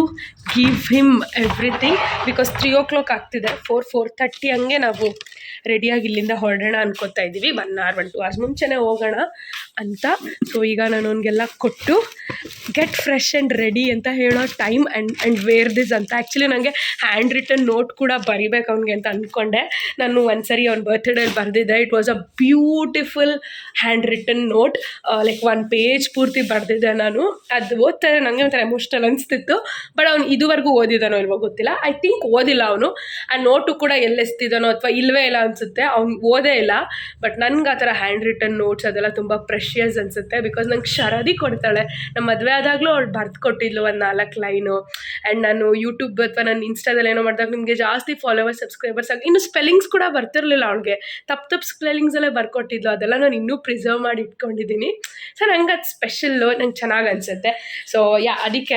give him everything. Because 3 o'clock ಆಗ್ತಿದೆ. 4-4:30 ಹಂಗೆ ನಾವು ರೆಡಿಯಾಗಿ ಇಲ್ಲಿಂದ ಹೊರಡೋಣ ಅನ್ಕೋತಾ ಇದ್ದೀವಿ. 1 hour 1-2 hours ಮುಂಚೆನೇ ಹೋಗೋಣ ಅಂತ. ಸೊ ಈಗ ನಾನು ಅವ್ನಿಗೆಲ್ಲ ಕೊಟ್ಟು ಗೆಟ್ ಫ್ರೆಶ್ ಆ್ಯಂಡ್ ರೆಡಿ ಅಂತ ಹೇಳೋ ಟೈಮ್. ಆ್ಯಂಡ್ ವೇರ್ ದಿಸ್ ಅಂತ. ಆ್ಯಕ್ಚುಲಿ ನನಗೆ ಹ್ಯಾಂಡ್ ರಿಟನ್ ನೋಟ್ ಕೂಡ ಬರಿಬೇಕು ಅವ್ನಿಗೆ ಅಂತ ಅಂದ್ಕೊಂಡೆ. ನಾನು ಒಂದ್ಸರಿ ಅವ್ನ ಬರ್ತ್ಡೇಲಿ ಬರೆದಿದ್ದೆ. It was a beautiful hand written note. Like 1 page ಪೂರ್ತಿ ಬರೆದಿದ್ದೆ ನಾನು. ಅದು ಓದ್ತಾರೆ ನನಗೆ ಒಂಥರ ಎಮೋಷ್ನಲ್ ಅನಿಸ್ತಿತ್ತು. ಬಟ್ ಅವ್ನು ಇದುವರೆಗೂ ಓದಿದಾನೋ ಇಲ್ವೋ ಗೊತ್ತಿಲ್ಲ. ಐ ಥಿಂಕ್ ಓದಿಲ್ಲ ಅವನು. ಆ ನೋಟು ಕೂಡ ಎಲ್ಲೆಸ್ತಿದ್ದಾನೋ ಅಥವಾ ಇಲ್ಲವೇ ಇಲ್ಲ ಅನಿಸುತ್ತೆ. ಅವ್ನು ಓದೇ ಇಲ್ಲ. ಬಟ್ ನನಗೆ ಆ ಥರ ಹ್ಯಾಂಡ್ ರಿಟನ್ ನೋಟ್ಸ್ ಅದೆಲ್ಲ ತುಂಬ ಪ್ರೆಷಿಯಸ್ ಅನಿಸುತ್ತೆ. ಬಿಕಾಸ್ ನಂಗೆ ಶರದಿ ಕೊಡ್ತಾಳೆ. ನಮ್ಮ ಮದುವೆ ಆದಾಗಲೂ ಅವ್ಳು ಬರೆದು ಕೊಟ್ಟಿದ್ಲು ಒಂದು 4 ಲೈನು. ಆ್ಯಂಡ್ ನಾನು ಯೂಟ್ಯೂಬ್ ಅಥವಾ ನಾನು ಇನ್ಸ್ಟಾದಲ್ಲಿ ಏನೋ ಮಾಡಿದಾಗ ನಿಮಗೆ ಜಾಸ್ತಿ ಫಾಲೋವರ್ಸ್ ಸಬ್ಸ್ಕ್ರೈಬರ್ಸ್ ಆಗಿ ಇನ್ನು ಸ್ಪೆಲ್ಲಿಂಗ್ಸ್ ಕೂಡ ಬರ್ತಿರ್ಲಿಲ್ಲ ಅವಳಿಗೆ. ತಪ್ಪು ಸ್ಪೆಲ್ಲಿಂಗ್ಸಲ್ಲೇ ಬರ್ಕೊಟ್ಟಿದ್ಲು. ಅದೆಲ್ಲ ನಾನು ಇನ್ನೂ ಪ್ರಿಸರ್ವ್ ಮಾಡಿ ಇಟ್ಕೊಂಡಿದ್ದೀನಿ. ಸೊ ನಂಗೆ ಅದು ಸ್ಪೆಷಲ್ಲು, ನಂಗೆ ಚೆನ್ನಾಗಿ ಅನಿಸುತ್ತೆ. ಸೊ ಅದಕ್ಕೆ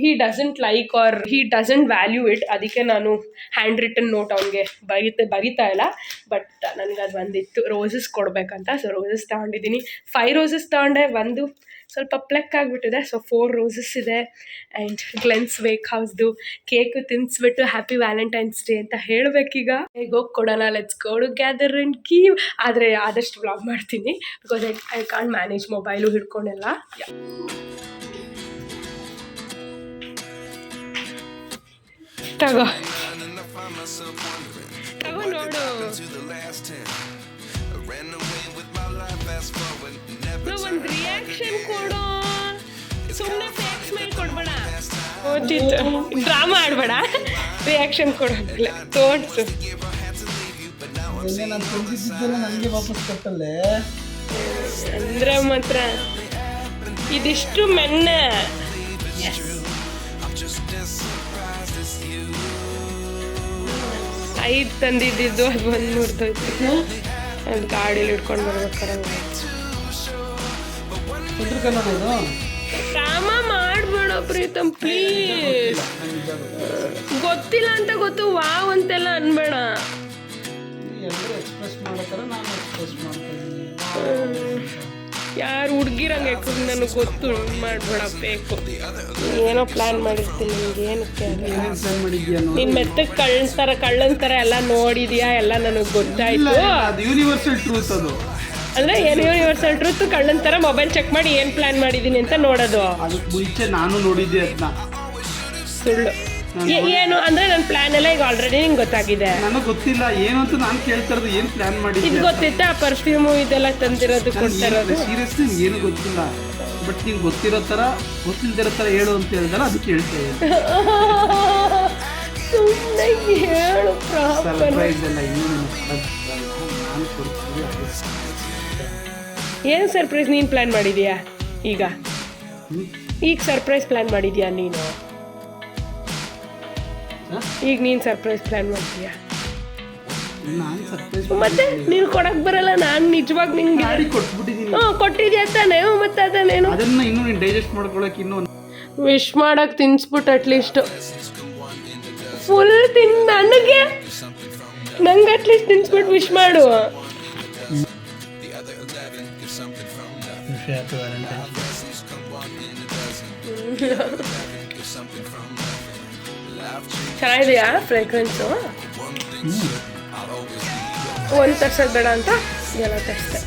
he doesn't like or he doesn't value it. ಅದಕ್ಕೆ ನಾನು ಹ್ಯಾಂಡ್ ರಿಟನ್ ನೋಟ್ ಅವ್ನಿಗೆ ಬರಿತಾ ಇಲ್ಲ. ಬಟ್ ನನಗದು ಒಂದಿತ್ತು ರೋಸಸ್ ಕೊಡಬೇಕಂತ. ಸೊ ರೋಸಸ್ ತೊಗೊಂಡಿದ್ದೀನಿ. 5 ರೋಸಸ್ ತೊಗೊಂಡೆ. ಒಂದು ಸ್ವಲ್ಪ ಪ್ಲಕ್ ಆಗಿಬಿಟ್ಟಿದೆ. ಸೊ 4 ರೋಸಸ್ ಇದೆ. ಆ್ಯಂಡ್ ಗ್ಲೆನ್ಸ್ ವೇಕ್ ಹೌಸ್ದು ಕೇಕು ತಿನ್ನಿಸ್ಬಿಟ್ಟು ಹ್ಯಾಪಿ ವ್ಯಾಲೆಂಟೈನ್ಸ್ ಡೇ ಅಂತ ಹೇಳಬೇಕೀಗ. ಹೇಗೆ ಹೋಗಿ ಕೊಡೋಣ, let's go together and give. ಆದರೆ ಆದಷ್ಟು ವ್ಲಾಗ್ ಮಾಡ್ತೀನಿ. Because I can't manage mobile ಹಿಡ್ಕೊಂಡೆಲ್ಲ. ತಗೋ ನೋಡು. ಒಂದು ರಿಯಾಕ್ಷನ್ ಕೊಡು, ಸುಮ್ಮನೆ ಫೇಕ್ ಸ್ಮೈಲ್ ಕೊಡ್ಬೇಡ. ಓದಿತ್ತು ಡ್ರಾಮಾ ಆಡಬೇಡ, ರಿಯಾಕ್ಷನ್ ಕೊಡೋದಿಲ್ಲ. ತೋರ್ಸು. ಅಂದ್ರೆ ಮಾತ್ರ ಇದಿಷ್ಟು ಮೆನ್ನೆ. ಐದು ತಂದಿದ್ದು ಅದು ಒಂದು ಮುರಿದೋಯ್ತು. ಅದು ಗಾಡೀಲಿ ಹಿಡ್ಕೊಂಡು ಬರ್ಬೇಕಾರೆ ಡ್ರಾಮ ಮಾಡಬೇಡ ಪ್ರೀತಮ್ ಪ್ಲೀಸ್. ಗೊತ್ತಿಲ್ಲ ಅಂತ ಗೊತ್ತು ವಾವ್ ಅಂತೆಲ್ಲ ಅನ್ಬೇಡ. ಯಾರು ಹುಡುಗಿರಂಗೆ ನನಗೆ ಗೊತ್ತು, ಮಾಡಬೇಡ ಬೇಕು. ಏನೋ ಪ್ಲ್ಯಾನ್ ಮಾಡಿರ್ತೀನಿ ನಿಮ್ಗೆ. ಏನಕ್ಕೆ ನಿನ್ನ ಮೆತ್ತಗೆ ಕಳ್ಳನ ಥರ ಎಲ್ಲ ನೋಡಿದ್ಯಾ, ಎಲ್ಲ ನನಗೆ ಗೊತ್ತಾಯ್ತು. ಯೂನಿವರ್ಸಲ್ ಟ್ರೂತ್ ಅದು. ಅಂದರೆ ಏನು ಯೂನಿವರ್ಸಲ್ ಟ್ರೂತ್? ಕಳ್ಳನ ಥರ ಮೊಬೈಲ್ ಚೆಕ್ ಮಾಡಿ ಏನು ಪ್ಲ್ಯಾನ್ ಮಾಡಿದ್ದೀನಿ ಅಂತ ನೋಡೋದು. ಅದಕ್ಕೆ ಮುಂಚೆ ನಾನು ನೋಡಿದ್ದೆ ಅದನ್ನ. ಸುಳ್ಳು. ಏನು ಅಂದರೆ ನನ್ನ ಪ್ಲ್ಯಾನ್ ಎಲ್ಲ ಈಗ ಆಲ್ರೆಡಿ ನಿಂಗೆ ಗೊತ್ತಾಗಿದೆ. ನನಗೆ ಗೊತ್ತಿಲ್ಲ ಏನು ಅಂತ ನಾನು ಕೇಳ್ತಾ ಇರೋದು, ಏನು ಪ್ಲಾನ್ ಇದು ಮಾಡಿದ್ದೆ ಗೊತ್ತಿತ್ತಾ ಪರ್ಫ್ಯೂಮು ಇದೆಲ್ಲ ತಂದಿರೋದು ಕೊಡ್ತಾ ಇರೋದು? ಸೀರಿಯಸ್ಲಿ ಏನು ಗೊತ್ತಿಲ್ಲ, ಬಟ್ ನಿಂಗೆ ಗೊತ್ತಿರೋ ಥರ ಗೊತ್ತಿಲ್ದಿರೋ ಥರ ಹೇಳು ಅಂತ ಹೇಳ್ದಲ್ಲ, ಅದಕ್ಕೆ ಹೇಳ್ತಾ ಇದ್ದೀನಿ. ಸುಮ್ಮನೆ ಹೇಳು ಪ್ರಾಪರ್. ಸರ್ಪ್ರೈಸ್ ಎಲ್ಲ ಇನ್ನೂ ನಾನು ಕೊಡ್ತೀನಿ. ಏನು ಸರ್ಪ್ರೈಸ್ ನೀನು ಪ್ಲ್ಯಾನ್ ಮಾಡಿದೀಯಾ ಈಗ? ಈಗ ಸರ್ಪ್ರೈಸ್ ಪ್ಲ್ಯಾನ್ ಮಾಡಿದ್ಯಾ ನೀನು? ಈಗ ನೀನು ಸರ್ಪ್ರೈಸ್ ಪ್ಲ್ಯಾನ್ ಮಾಡ್ತೀಯಾ? ನಾನು ಸರ್ಪ್ರೈಸ್ ಮತ್ತೆ ನೀನು ಕೊಡಕ್ ಬರಲ್ಲ, ನಾನು ನಿಜವಾಗ ನಿಂಗೆ ಮಾಡಿ ಕೊಟ್ಬಿಟ್ಟಿದ್ದೀನಿ. ಕೊಟ್ಟಿದ್ಯಾ ತಾನೇ? ಮತ್ತೆ ಅದನ್ನೇನು ಅದನ್ನ ಇನ್ನೂ ನೀನು ಡೈಜೆಸ್ಟ್ ಮಾಡ್ಕೊಳಕ್ಕೆ ಇನ್ನೂ ವಿಶ್ ಮಾಡಕ್ ತಿನ್ಸ್ಬಿಟ್ಟು ಅಟ್ಲೀಸ್ಟ್ ಫುಲ್ ನನಗೆ ನಂಗೆ ಅಟ್ಲೀಸ್ಟ್ ತಿನ್ಸ್ಬಿಟ್ಟು ವಿಶ್ ಮಾಡು. ಚೆನ್ನಾಗಿದೆಯಾ ಫ್ರೇಗ್ರೆನ್ಸು? ಒಂದು ತರ್ಸೋದು ಬೇಡ ಅಂತ ಎಲ್ಲ ತರಿಸ್ದೆ.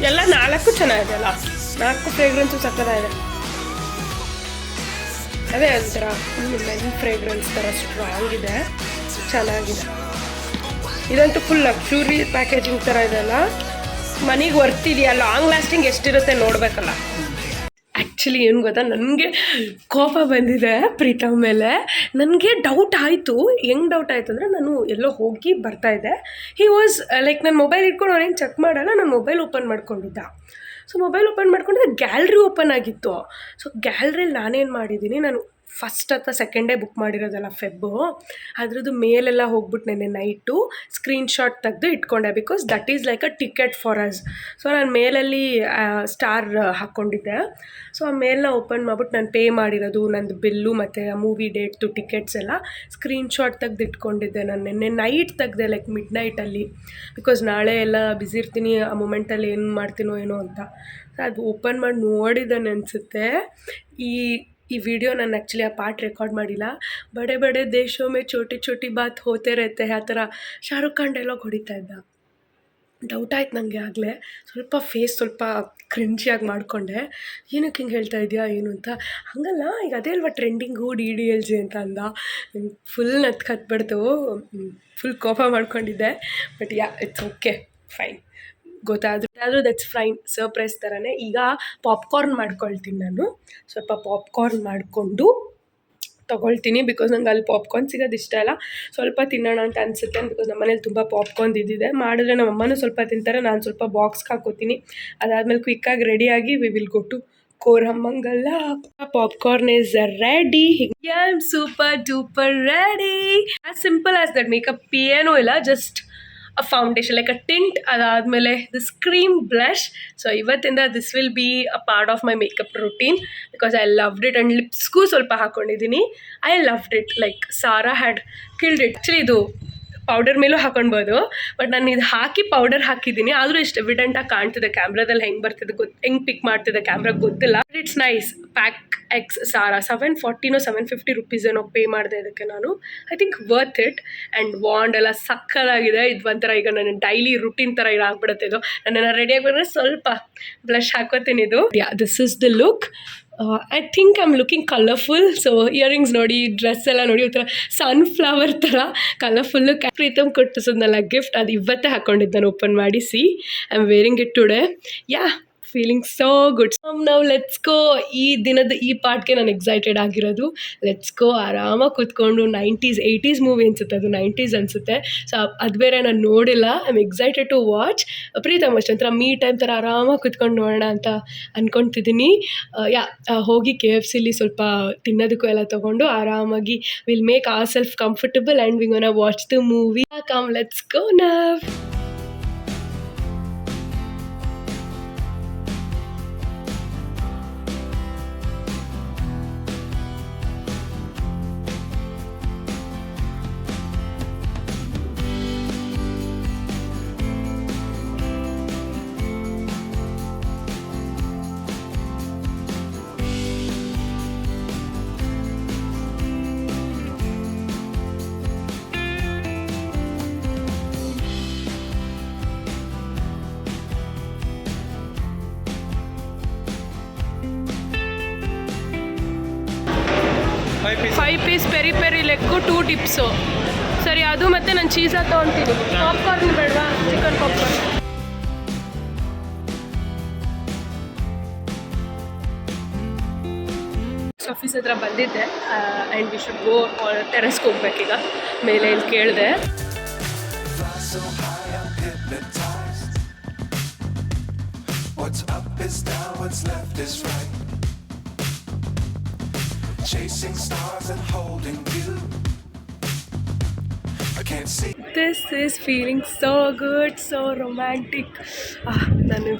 ಎಲ್ಲ 4 ಚೆನ್ನಾಗಿದೆ ಅಲ್ಲ, 4 ಫ್ರೇಗ್ರೆನ್ಸು ಸಕ್ಕತ್ತಾಗಿದೆ. ಅದೇ ಒಂಥರ ಮೆನ್ ಫ್ರೇಗ್ರೆನ್ಸ್ ಥರ ಸ್ಟ್ರಾಂಗ್ ಇದೆ, ಚೆನ್ನಾಗಿದೆ. ಇದಂತೂ ಫುಲ್ ಲಕ್ಸುರಿ ಪ್ಯಾಕೇಜಿಂಗ್ ಥರ ಇದೆಲ್ಲ, ಮನೆಗೆ ವರ್ತಿದೆಯಾ, ಲಾಂಗ್ ಲಾಸ್ಟಿಂಗ್ ಎಷ್ಟಿರುತ್ತೆ ನೋಡಬೇಕಲ್ಲ. ಆ್ಯಕ್ಚುಲಿ ಏನು ಗೊತ್ತಾ, ನನಗೆ ಕೋಪ ಬಂದಿದೆ ಪ್ರೀತಮ್ ಮೇಲೆ. ನನಗೆ ಡೌಟ್ ಆಯಿತು. ಹೆಂಗೆ ಡೌಟ್ ಆಯಿತು ಅಂದರೆ, ನಾನು ಎಲ್ಲೋ ಹೋಗಿ ಬರ್ತಾಯಿದ್ದೆ. ಹಿ ವಾಸ್ ಲೈಕ್ ನನ್ನ ಮೊಬೈಲ್ ಇಟ್ಕೊಂಡು ಅವನೇನು ಚೆಕ್ ಮಾಡಲ್ಲ, ನಾನು ಮೊಬೈಲ್ ಓಪನ್ ಮಾಡ್ಕೊಂಡಿದ್ದ. ಸೊ ಮೊಬೈಲ್ ಓಪನ್ ಮಾಡ್ಕೊಂಡಿದ್ದೆ, ಗ್ಯಾಲ್ರಿ ಓಪನ್ ಆಗಿತ್ತು. ಸೊ ಗ್ಯಾಲ್ರಿಲಿ ನಾನೇನು ಮಾಡಿದ್ದೀನಿ, ನಾನು ಫಸ್ಟ್ ಅಥವಾ ಸೆಕೆಂಡೇ ಬುಕ್ ಮಾಡಿರೋದಲ್ಲ ಫೆಬ್ಬು, ಅದ್ರದ್ದು ಮೇಲೆಲ್ಲ ಹೋಗ್ಬಿಟ್ಟು ನೆನ್ನೆ ನೈಟು ಸ್ಕ್ರೀನ್ಶಾಟ್ ತೆಗೆದು ಇಟ್ಕೊಂಡೆ, because that is like a ticket for us. So ನಾನು ಮೇಲಲ್ಲಿ ಸ್ಟಾರ್ ಹಾಕ್ಕೊಂಡಿದ್ದೆ. ಸೊ ಆ ಮೇಲನ್ನ ಓಪನ್ ಮಾಡ್ಬಿಟ್ಟು ನಾನು ಪೇ ಮಾಡಿರೋದು, ನಂದು ಬಿಲ್ಲು ಮತ್ತು ಮೂವಿ ಡೇಟ್ದು ಟಿಕೆಟ್ಸ್ ಎಲ್ಲ ಸ್ಕ್ರೀನ್ಶಾಟ್ ತೆಗೆದು ಇಟ್ಕೊಂಡಿದ್ದೆ. ನಾನು ನೆನ್ನೆ ನೈಟ್ ತೆಗೆದೆ, ಲೈಕ್ ಮಿಡ್ ನೈಟಲ್ಲಿ, ಬಿಕಾಸ್ ನಾಳೆ ಎಲ್ಲ ಬ್ಯುಸಿ ಇರ್ತೀನಿ, ಆ ಮೂಮೆಂಟಲ್ಲಿ ಏನು ಮಾಡ್ತೀನೋ ಏನೋ ಅಂತ. ಅದು ಓಪನ್ ಮಾಡಿ ನೋಡಿದ್ದಾನೆ ಅನಿಸುತ್ತೆ. ಈ ವಿಡಿಯೋ ನಾನು ಆ್ಯಕ್ಚುಲಿ ಆ ಪಾರ್ಟ್ ರೆಕಾರ್ಡ್ ಮಾಡಿಲ್ಲ. ಬಡೆ ಬಡೆ ದೇಶೋ ಮೇ ಚೋಟಿ ಚೋಟಿ ಬಾತ್ ಹೋತೆ ಇರುತ್ತೆ, ಆ ಥರ ಶಾರುಖ್ ಖಾನ್ ಡೈಲಾಗ್ ಹೊಡಿತಾ ಇದ್ದ. ಡೌಟ್ ಆಯ್ತು ನನಗೆ ಆಗಲೇ. ಸ್ವಲ್ಪ ಕ್ರಿಂಜಿಯಾಗಿ ಮಾಡಿಕೊಂಡೆ. ಏನಕ್ಕೆ ಹಿಂಗೆ ಹೇಳ್ತಾ ಇದೆಯಾ ಏನು ಅಂತ. ಹಾಗಲ್ಲ, ಈಗ ಅದೇ ಅಲ್ವಾ ಟ್ರೆಂಡಿಂಗು DDLJ ಅಂತ ಅಂದ. ಫುಲ್ ನತ್ಕತ್ಬಿಡ್ತು, ಫುಲ್ ಕೋಪ ಮಾಡ್ಕೊಂಡಿದ್ದೆ. But it's okay, fine. ಗೊತ್ತಾದರೂ ದಟ್ಸ್ ಫೈನ್, ಸರ್ಪ್ರೈಸ್ ಥರನೇ. ಈಗ ಪಾಪ್ಕಾರ್ನ್ ಮಾಡ್ಕೊಳ್ತೀನಿ ನಾನು. ಸ್ವಲ್ಪ ಪಾಪ್ಕಾರ್ನ್ ಮಾಡಿಕೊಂಡು ತೊಗೊಳ್ತೀನಿ, ಬಿಕಾಸ್ ನಂಗೆ ಅಲ್ಲಿ ಪಾಪ್ಕಾರ್ನ್ ಸಿಗೋದು ಇಷ್ಟ ಇಲ್ಲ. ಸ್ವಲ್ಪ ತಿನ್ನೋಣ ಅಂತ ಅನಿಸುತ್ತೆ, ಬಿಕಾಸ್ ನಮ್ಮ ಮನೇಲಿ ತುಂಬ ಪಾಪ್ಕಾರ್ನ್ ಇದ್ದಿದೆ. ಮಾಡಿದ್ರೆ ನಮ್ಮ ಅಮ್ಮನೂ ಸ್ವಲ್ಪ ತಿಂತಾರೆ, ನಾನು ಸ್ವಲ್ಪ ಬಾಕ್ಸ್ಗೆ ಹಾಕೋತೀನಿ. ಅದಾದಮೇಲೆ ಕ್ವಿಕ್ಕಾಗಿ ರೆಡಿಯಾಗಿ we will go to Koramangala. Popcorn is ready. I am super duper ready. As simple as that. Makeup ಏನೂ ಇಲ್ಲ, just a foundation like a tint, ಅದಾದಮೇಲೆ ದಿಸ್ ಕ್ರೀಮ್ ಬ್ಲಷ್. ಸೊ ಇವತ್ತಿಂದ this will be a part of my makeup routine, because I loved it. And ಲಿಪ್ಸ್ಗೂ ಸ್ವಲ್ಪ ಹಾಕ್ಕೊಂಡಿದ್ದೀನಿ. I loved it, like Sara had killed it. Actually ಇದು ಪೌಡರ್ ಮೇಲೂ ಹಾಕೊಳ್ಬೋದು, ಬಟ್ ನಾನು ಇದು ಹಾಕಿ ಪೌಡರ್ ಹಾಕಿದ್ದೀನಿ. ಆದರೂ ಇಷ್ಟು ಎವಿಡೆಂಟಾಗಿ ಕಾಣ್ತಿದೆ ಕ್ಯಾಮ್ರಾದಲ್ಲಿ. ಹೆಂಗೆ ಬರ್ತಿದೆ ಹೆಂಗೆ ಪಿಕ್ ಮಾಡ್ತಿದೆ ಕ್ಯಾಮ್ರಾಗೆ ಗೊತ್ತಿಲ್ಲ. But it's nice. ಪ್ಯಾಕ್ ಎಕ್ಸ್ ಸಾರಾ 740 750 ರುಪೀಸ್ ಏನೋ ಪೇ ಮಾಡಿದೆ ಇದಕ್ಕೆ ನಾನು. I think worth it. And ವಾಂಡ್ ಎಲ್ಲ ಸಕ್ಕದಾಗಿದೆ. ಇದು ಒಂಥರ ಈಗ ನನ್ನ ಡೈಲಿ ರುಟೀನ್ ಥರ ಆಗ್ಬಿಡುತ್ತೆ. ಇದು ನನ್ನನ್ನು ರೆಡಿಯಾಗಿ ಬಂದರೆ ಸ್ವಲ್ಪ ಬ್ಲಷ್ ಹಾಕೋತೀನಿ. ಇದು this is the look. I think I am looking colourful. So earrings ನೋಡಿ, ಡ್ರೆಸ್ ಎಲ್ಲ ನೋಡಿ, ಒಂಥರ ಸನ್ಫ್ಲವರ್ ಥರ ಕಲರ್ಫುಲ್ಲು. ಪ್ರೀತಮ್ ಕೊಟ್ಟಿಸೋದ್ನಲ್ಲ ಗಿಫ್ಟ್, ಅದು ಇವತ್ತೇ ಹಾಕ್ಕೊಂಡಿದ್ದು ನಾನು ಓಪನ್ ಮಾಡಿ. C I am wearing it today. Feeling so good. ನಾವು ಲೆಟ್ಸ್ ಗೋ. ಈ ದಿನದ ಈ ಪಾರ್ಟ್ಗೆ ನಾನು ಎಕ್ಸೈಟೆಡ್ ಆಗಿರೋದು. Let's go. ಆರಾಮಾಗಿ ಕೂತ್ಕೊಂಡು 90s 80s ಮೂವಿ ಅನಿಸುತ್ತೆ, ಅದು 90s ಅನಿಸುತ್ತೆ. ಸೊ ಅದು ಬೇರೆ ನಾನು ನೋಡಿಲ್ಲ. I am excited to watch. Pritam ಅಷ್ಟೇ ಒಂಥರ ಮೀ ಟೈಮ್ ಥರ ಆರಾಮಾಗಿ ಕೂತ್ಕೊಂಡು ನೋಡೋಣ ಅಂತ ಅಂದ್ಕೊತಿದ್ದೀನಿ. ಹೋಗಿ KFCಲಿ ಸ್ವಲ್ಪ ತಿನ್ನೋದಕ್ಕೂ ಎಲ್ಲ ತೊಗೊಂಡು ಆರಾಮಾಗಿ will make our self comfortable and we gonna watch the movie. Come let's go now. 5 piece peri peri leg 2 tips. ಸರಿ, ಅದು ಮತ್ತೆ ನಾನು ಚೀಸಾ ತೊಗೊತೀನಿ. ಪಾಪ್ಕಾರ್ನ್ ಬೇಡವಾ? Chicken popcorn. ಆಫೀಸ್ ಹತ್ರ ಬಂದಿದ್ದೆ ಆ್ಯಂಡ್ ವಿ ಶುಡ್ ಗೋ ಟೆರೆಸ್ಗೆ ಹೋಗ್ಬೇಕೀಗ. ಮೇಲೆ ಇಲ್ಲಿ ಕೇಳಿದೆ. What's up is down, what's left is right. Chasing stars and holding you. I can't see. This is feeling so good, so romantic. ನಾನು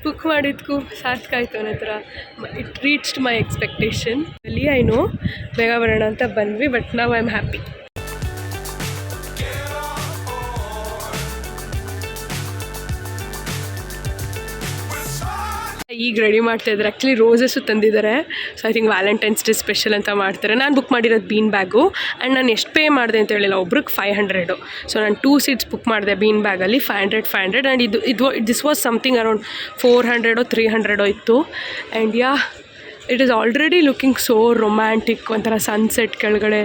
ಬುಕ್ ಮಾಡಿದ್ಕು ಸಾರ್ಥಕಾಯ್ತು ನನ್ನ ಹತ್ರ. It reached my expectation. ಅಲ್ಲಿ ಐ ನೋ ಬೇಗ ಬರೋಣ ಅಂತ ಬಂದ್ವಿ, ಬಟ್ ನಾವು ಐ ಆಮ್ ಹ್ಯಾಪಿ. ಈಗ ರೆಡಿ ಮಾಡ್ತಾ ಇದ್ದಾರೆ. ಆ್ಯಕ್ಚುಲಿ ರೋಸಸ್ಸು ತಂದಿದ್ದಾರೆ. So I think Valentine's day special ಅಂತ ಮಾಡ್ತಾರೆ. ನಾನು ಬುಕ್ ಮಾಡಿರೋದು ಬೀನ್ ಬ್ಯಾಗು ಆ್ಯಂಡ್ ನಾನು ಎಷ್ಟು ಪೇ ಮಾಡಿದೆ ಅಂತ ಹೇಳಿಲ್ಲ. ಒಬ್ರಿಗೆ 500. ಸೊ ನಾನು 2 ಸೀಟ್ಸ್ ಬುಕ್ ಮಾಡಿದೆ ಬೀನ್ ಬ್ಯಾಗಲ್ಲಿ 500 and this was something around 400 300 ಇತ್ತು. And it is already looking so romantic. ಒಂಥರ ಸನ್ಸೆಟ್ ಕೆಳಗಡೆ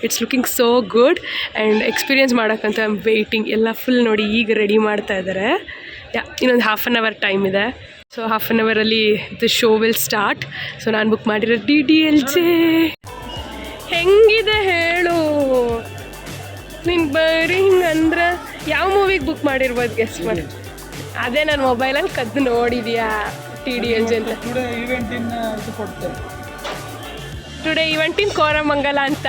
it's looking so good. And experience ಮಾಡೋಕ್ಕಂತ ಐ ಆಮ್ ವೆಯ್ಟಿಂಗ್. ಎಲ್ಲ ಫುಲ್ ನೋಡಿ ಈಗ ರೆಡಿ ಮಾಡ್ತಾ ಇದ್ದಾರೆ. ಇನ್ನೊಂದು ಹಾಫ್ ಆನ್ ಅವರ್ ಟೈಮ್ ಇದೆ. ಸೊ ಹಾಫ್ ಆನ್ ಅವರಲ್ಲಿ the show will start. So ನಾನು ಬುಕ್ ಮಾಡಿರೋ DDLJ. ಹೆಂಗಿದೆ ಹೇಳು ನೀನು? ಬರೀ ಹಿಂಗಂದ್ರೆ ಯಾವ ಮೂವಿಗೆ ಬುಕ್ ಮಾಡಿರ್ಬೋದು ಗೆಸ್ಟ್ ಮಾಡಿ? ಅದೇ ನನ್ನ ಮೊಬೈಲಲ್ಲಿ ಕದ್ದು ನೋಡಿದ್ಯಾ DDLJ ಅಂತ? ಟುಡೇ ಈವೆಂಟ್ ಇನ್ ಕೋರಮಂಗಲ ಅಂತ.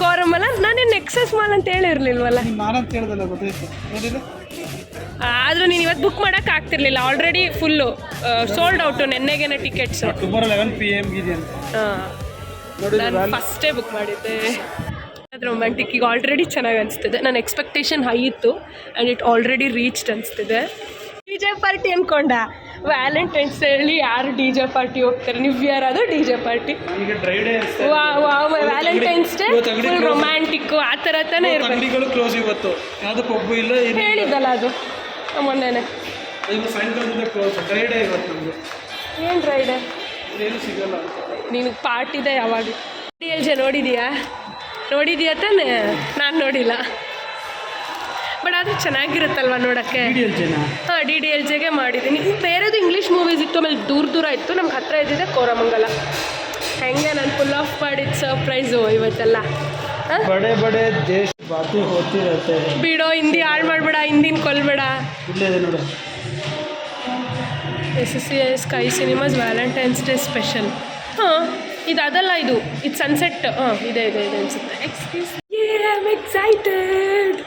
ಕೋರಮಂಗಲ ನಾನೇನು ನೆಕ್ಸಸ್ ಮಾಲ್ ಅಂತ ಹೇಳಿರ್ಲಿಲ್ವಲ್ಲ? ಆದರೂ ನೀನು ಇವತ್ತು ಬುಕ್ ಮಾಡೋಕೆ ಆಗ್ತಿರ್ಲಿಲ್ಲ. Already full sold out. ನೆನ್ನೆಗೇನೆ ಟಿಕೆಟ್ಸು. ಟುಮಾರೋ 11 PM ಇದೆ ಅಂತ. ನಾನು ಫಸ್ಟೇ ಬುಕ್ ಮಾಡಿದ್ದೆ. ಅದು ರೊಮ್ಯಾಂಟಿಕ್. ಈಗ ಆಲ್ರೆಡಿ ಚೆನ್ನಾಗಿ ಅನಿಸ್ತಿದೆ. ನನ್ನ ಎಕ್ಸ್ಪೆಕ್ಟೇಷನ್ ಹೈ ಇತ್ತು ಆ್ಯಂಡ್ ಇಟ್ ಆಲ್ರೆಡಿ ರೀಚ್ಡ್ ಅನಿಸ್ತಿದೆ. DJ ಪಾರ್ಟಿ ಅಂದ್ಕೊಂಡ. ವ್ಯಾಲೆಂಟೈನ್ಸ್ ಡೇಲಿ ಯಾರು DJ ಪಾರ್ಟಿ ಹೋಗ್ತಾರೆ? ನೀವು ಯಾರಾದರೂ DJ party? Valentine's Day full romantic ಆ ಥರ ತಾನೇ ಇರಬೇಕು. ಕ್ಲೋಸ್ ಇವತ್ತು ಯಾವುದಕ್ಕೆ ಒಬ್ಬ ಇಲ್ಲ. ಹೇಳಿದ್ದಲ್ಲ ಅದು ಮೊನ್ನೆನೆ. ಡ್ರೈಡೇ ಇವತ್ತು ನಮ್ಮದು. ಏನು ಡ್ರೈಡೇ? ಏನು ಸಿಗಲ್ಲ. ನಿನಗೆ ಪಾರ್ಟಿದೆ ಯಾವಾಗ? DDLJ ನೋಡಿದೀಯಾ ತಾನೇ? ನಾನು ನೋಡಿಲ್ಲ. ಬಟ್ ಆದರೆ ಚೆನ್ನಾಗಿರುತ್ತಲ್ವ ನೋಡೋಕ್ಕೆ. ಹಾಂ, DDLJಗೆ ಮಾಡಿದ್ದೀನಿ. ಬೇರೆದು ಇಂಗ್ಲೀಷ್ ಮೂವೀಸ್ ಇತ್ತು, ಆಮೇಲೆ ದೂರ ಇತ್ತು. ನಮ್ಗೆ ಹತ್ತಿರ ಇದ್ದಿದೆ ಕೋರಮಂಗಲ. ಹೆಂಗೆ ನಾನು ಫುಲ್ ಆಫ್ ಮಾಡಿದ್ದು ಸರ್ಪ್ರೈಸು ಇವತ್ತೆಲ್ಲ. ಬಡೆ ಬಡೆ ದೇಶ ಬಾತಿ ಹೋಗ್ತಿರತ್ತೆ. ಬಿಡೋ, ಹಿಂದಿ ಹಾಳು ಮಾಡಬೇಡ, ಹಿಂದಿನ ಕೊಲ್ಬೇಡ. ನೋಡು. SSCI sky cinemas Valentine's day special. ಹಾಂ, ಅದಲ್ಲ, ಇದು ಸನ್ಸೆಟ್. ಹಾಂ, ಇದೆ ಅನಿಸುತ್ತೆ. Excuse me, I am excited.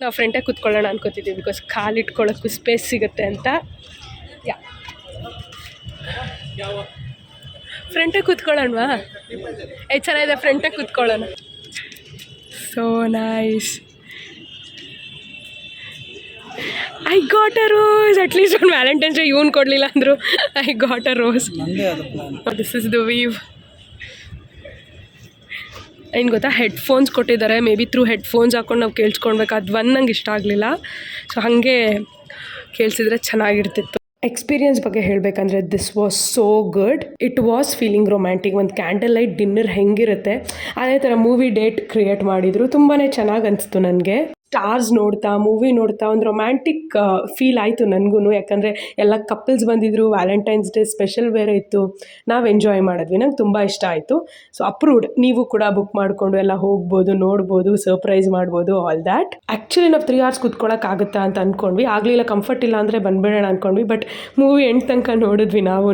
ನಾವು ಫ್ರಂಟಾಗಿ ಕೂತ್ಕೊಳ್ಳೋಣ ಅನ್ಕೋತಿದ್ದೀವಿ, ಬಿಕಾಸ್ ಕಾಲು ಇಟ್ಕೊಳ್ಳೋಕ್ಕೂ ಸ್ಪೇಸ್ ಸಿಗುತ್ತೆ ಅಂತ. ಫ್ರಂಟಾಗಿ ಕೂತ್ಕೊಳ್ಳೋಣವಾ? ಚೆನ್ನಾಗಿದೆ, ಫ್ರಂಟಾಗಿ ಕೂತ್ಕೊಳ್ಳೋಣ. So nice. I got a rose. At least ಒಂದು ವ್ಯಾಲೆಂಟೈನ್ಸ್ ಡೇ ಇವನು ಕೊಡಲಿಲ್ಲ ಅಂದರು. I got a rose. This is the view. ಏನು ಗೊತ್ತಾ, ಹೆಡ್ಫೋನ್ಸ್ ಕೊಟ್ಟಿದ್ದಾರೆ. ಮೇ ಬಿ ಥ್ರೂ ಹೆಡ್ಫೋನ್ಸ್ ಹಾಕ್ಕೊಂಡು ನಾವು ಕೇಳಿಸ್ಕೊಳ್ಬೇಕು. ಅದು ನಂಗೆ ಇಷ್ಟ ಆಗಲಿಲ್ಲ. ಸೊ ಹಾಗೆ ಕೇಳಿಸಿದ್ರೆ ಚೆನ್ನಾಗಿರ್ತಿತ್ತು. ಎಕ್ಸ್ಪೀರಿಯನ್ಸ್ ಬಗ್ಗೆ ಹೇಳಬೇಕಂದ್ರೆ this was so good. It was feeling romantic. ಒಂದು ಕ್ಯಾಂಡಲ್ ಲೈಟ್ ಡಿನ್ನರ್ ಹೆಂಗಿರುತ್ತೆ ಅದೇ ಥರ ಮೂವಿ ಡೇಟ್ ಕ್ರಿಯೇಟ್ ಮಾಡಿದರು. ತುಂಬಾ ಚೆನ್ನಾಗಿ ಅನಿಸ್ತು ನನಗೆ. ಸ್ಟಾರ್ಸ್ ನೋಡ್ತಾ, ಮೂವಿ ನೋಡ್ತಾ ಒಂದು ರೊಮ್ಯಾಂಟಿಕ್ ಫೀಲ್ ಆಯಿತು ನನಗೂ. ಯಾಕಂದರೆ ಎಲ್ಲ ಕಪಲ್ಸ್ ಬಂದಿದ್ದರು, ವ್ಯಾಲೆಂಟೈನ್ಸ್ ಡೇ ಸ್ಪೆಷಲ್ ಬೇರೆ ಇತ್ತು. ನಾವು ಎಂಜಾಯ್ ಮಾಡಿದ್ವಿ. ನಂಗೆ ತುಂಬ ಇಷ್ಟ ಆಯಿತು. So approved. ನೀವು ಕೂಡ ಬುಕ್ ಮಾಡಿಕೊಂಡು ಎಲ್ಲ ಹೋಗ್ಬೋದು, ನೋಡ್ಬೋದು, ಸರ್ಪ್ರೈಸ್ ಮಾಡ್ಬೋದು, ಆಲ್ ದ್ಯಾಟ್. ಆ್ಯಕ್ಚುಲಿ ನಾವು 3 hours ಕೂತ್ಕೊಳ್ಳೋಕ್ಕಾಗುತ್ತಾ ಅಂತ ಅಂದ್ಕೊಂಡ್ವಿ. ಆಗಲಿಲ್ಲ, ಕಂಫರ್ಟ್ ಇಲ್ಲ ಅಂದರೆ ಬಂದ್ಬಿಡೋಣ ಅಂದ್ಕೊಂಡ್ವಿ. ಬಟ್ ಮೂವಿ ಎಂಡ್ ತನಕ ನೋಡಿದ್ವಿ ನಾವು,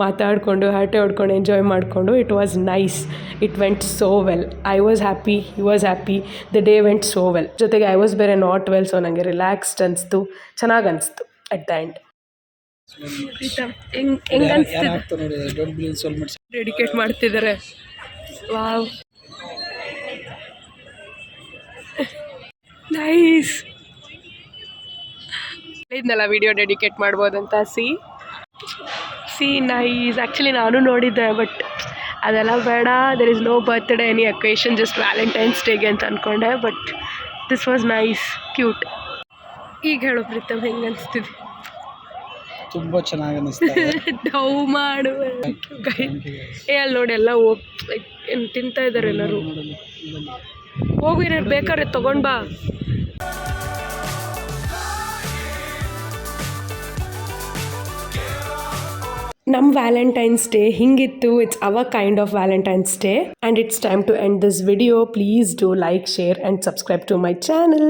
ಮಾತಾಡಿಕೊಂಡು ಹರಟೆ ಹೊಡ್ಕೊಂಡು ಎಂಜಾಯ್ ಮಾಡಿಕೊಂಡು. It was nice. It went so well. I was happy, he was happy. The day vent so well. ಜೊತೆಗೆ ಐ ವಾಸ್ ಬೇರೆ ನಾಟ್ ವೆಲ್. ಸೊ ನನಗೆ ರಿಲ್ಯಾಕ್ಸ್ಡ್ ಅನಿಸ್ತು, ಚೆನ್ನಾಗಿ ಅನಿಸ್ತು ಅಟ್ ದ ಎಂಡ್. ಹೆಂಗೆ ಅನಿಸ್ತಿದೆ? ಡೆಡಿಕೇಟ್ ಮಾಡ್ತಿದ್ದಾರೆ. Wow, nice. ಇದನ್ನೆಲ್ಲ ವಿಡಿಯೋ ಡೆಡಿಕೇಟ್ ಮಾಡ್ಬೋದಂತ. See nice. ಆ್ಯಕ್ಚುಲಿ ನಾನು ನೋಡಿದ್ದೆ, ಬಟ್ ಅದೆಲ್ಲ ಬೇಡ. There is no birthday any occasion, just Valentine's ಡೇಗೆ ಅಂತ ಅಂದ್ಕೊಂಡೆ. But this was nice, cute. ಈಗ ಹೇಳು ಪ್ರೀತಮ್ ಹೆಂಗೆ ಅನಿಸ್ತಿದೆ? ತುಂಬ ಚೆನ್ನಾಗಿ ಅನ್ನಿಸ್ತಾ ಇದೆ. ಡೌ ಮಾಡು ಏ ಅಲ್ಲಿ ನೋಡಿ ಎಲ್ಲ ಏನು ತಿಂತಾ ಇದ್ದಾರೆ ಎಲ್ಲರೂ. ಹೋಗು ಏನಾರು ಬೇಕಾದ್ರೆ ತಗೊಂಡ್ ಬಾ. ನಮ್ಮ ವ್ಯಾಲೆಂಟೈನ್ಸ್ ಡೇ ಹಿಂಗಿತ್ತು. It's our kind of Valentine's Day and it's time to end this video. Please do like, share and subscribe to my channel.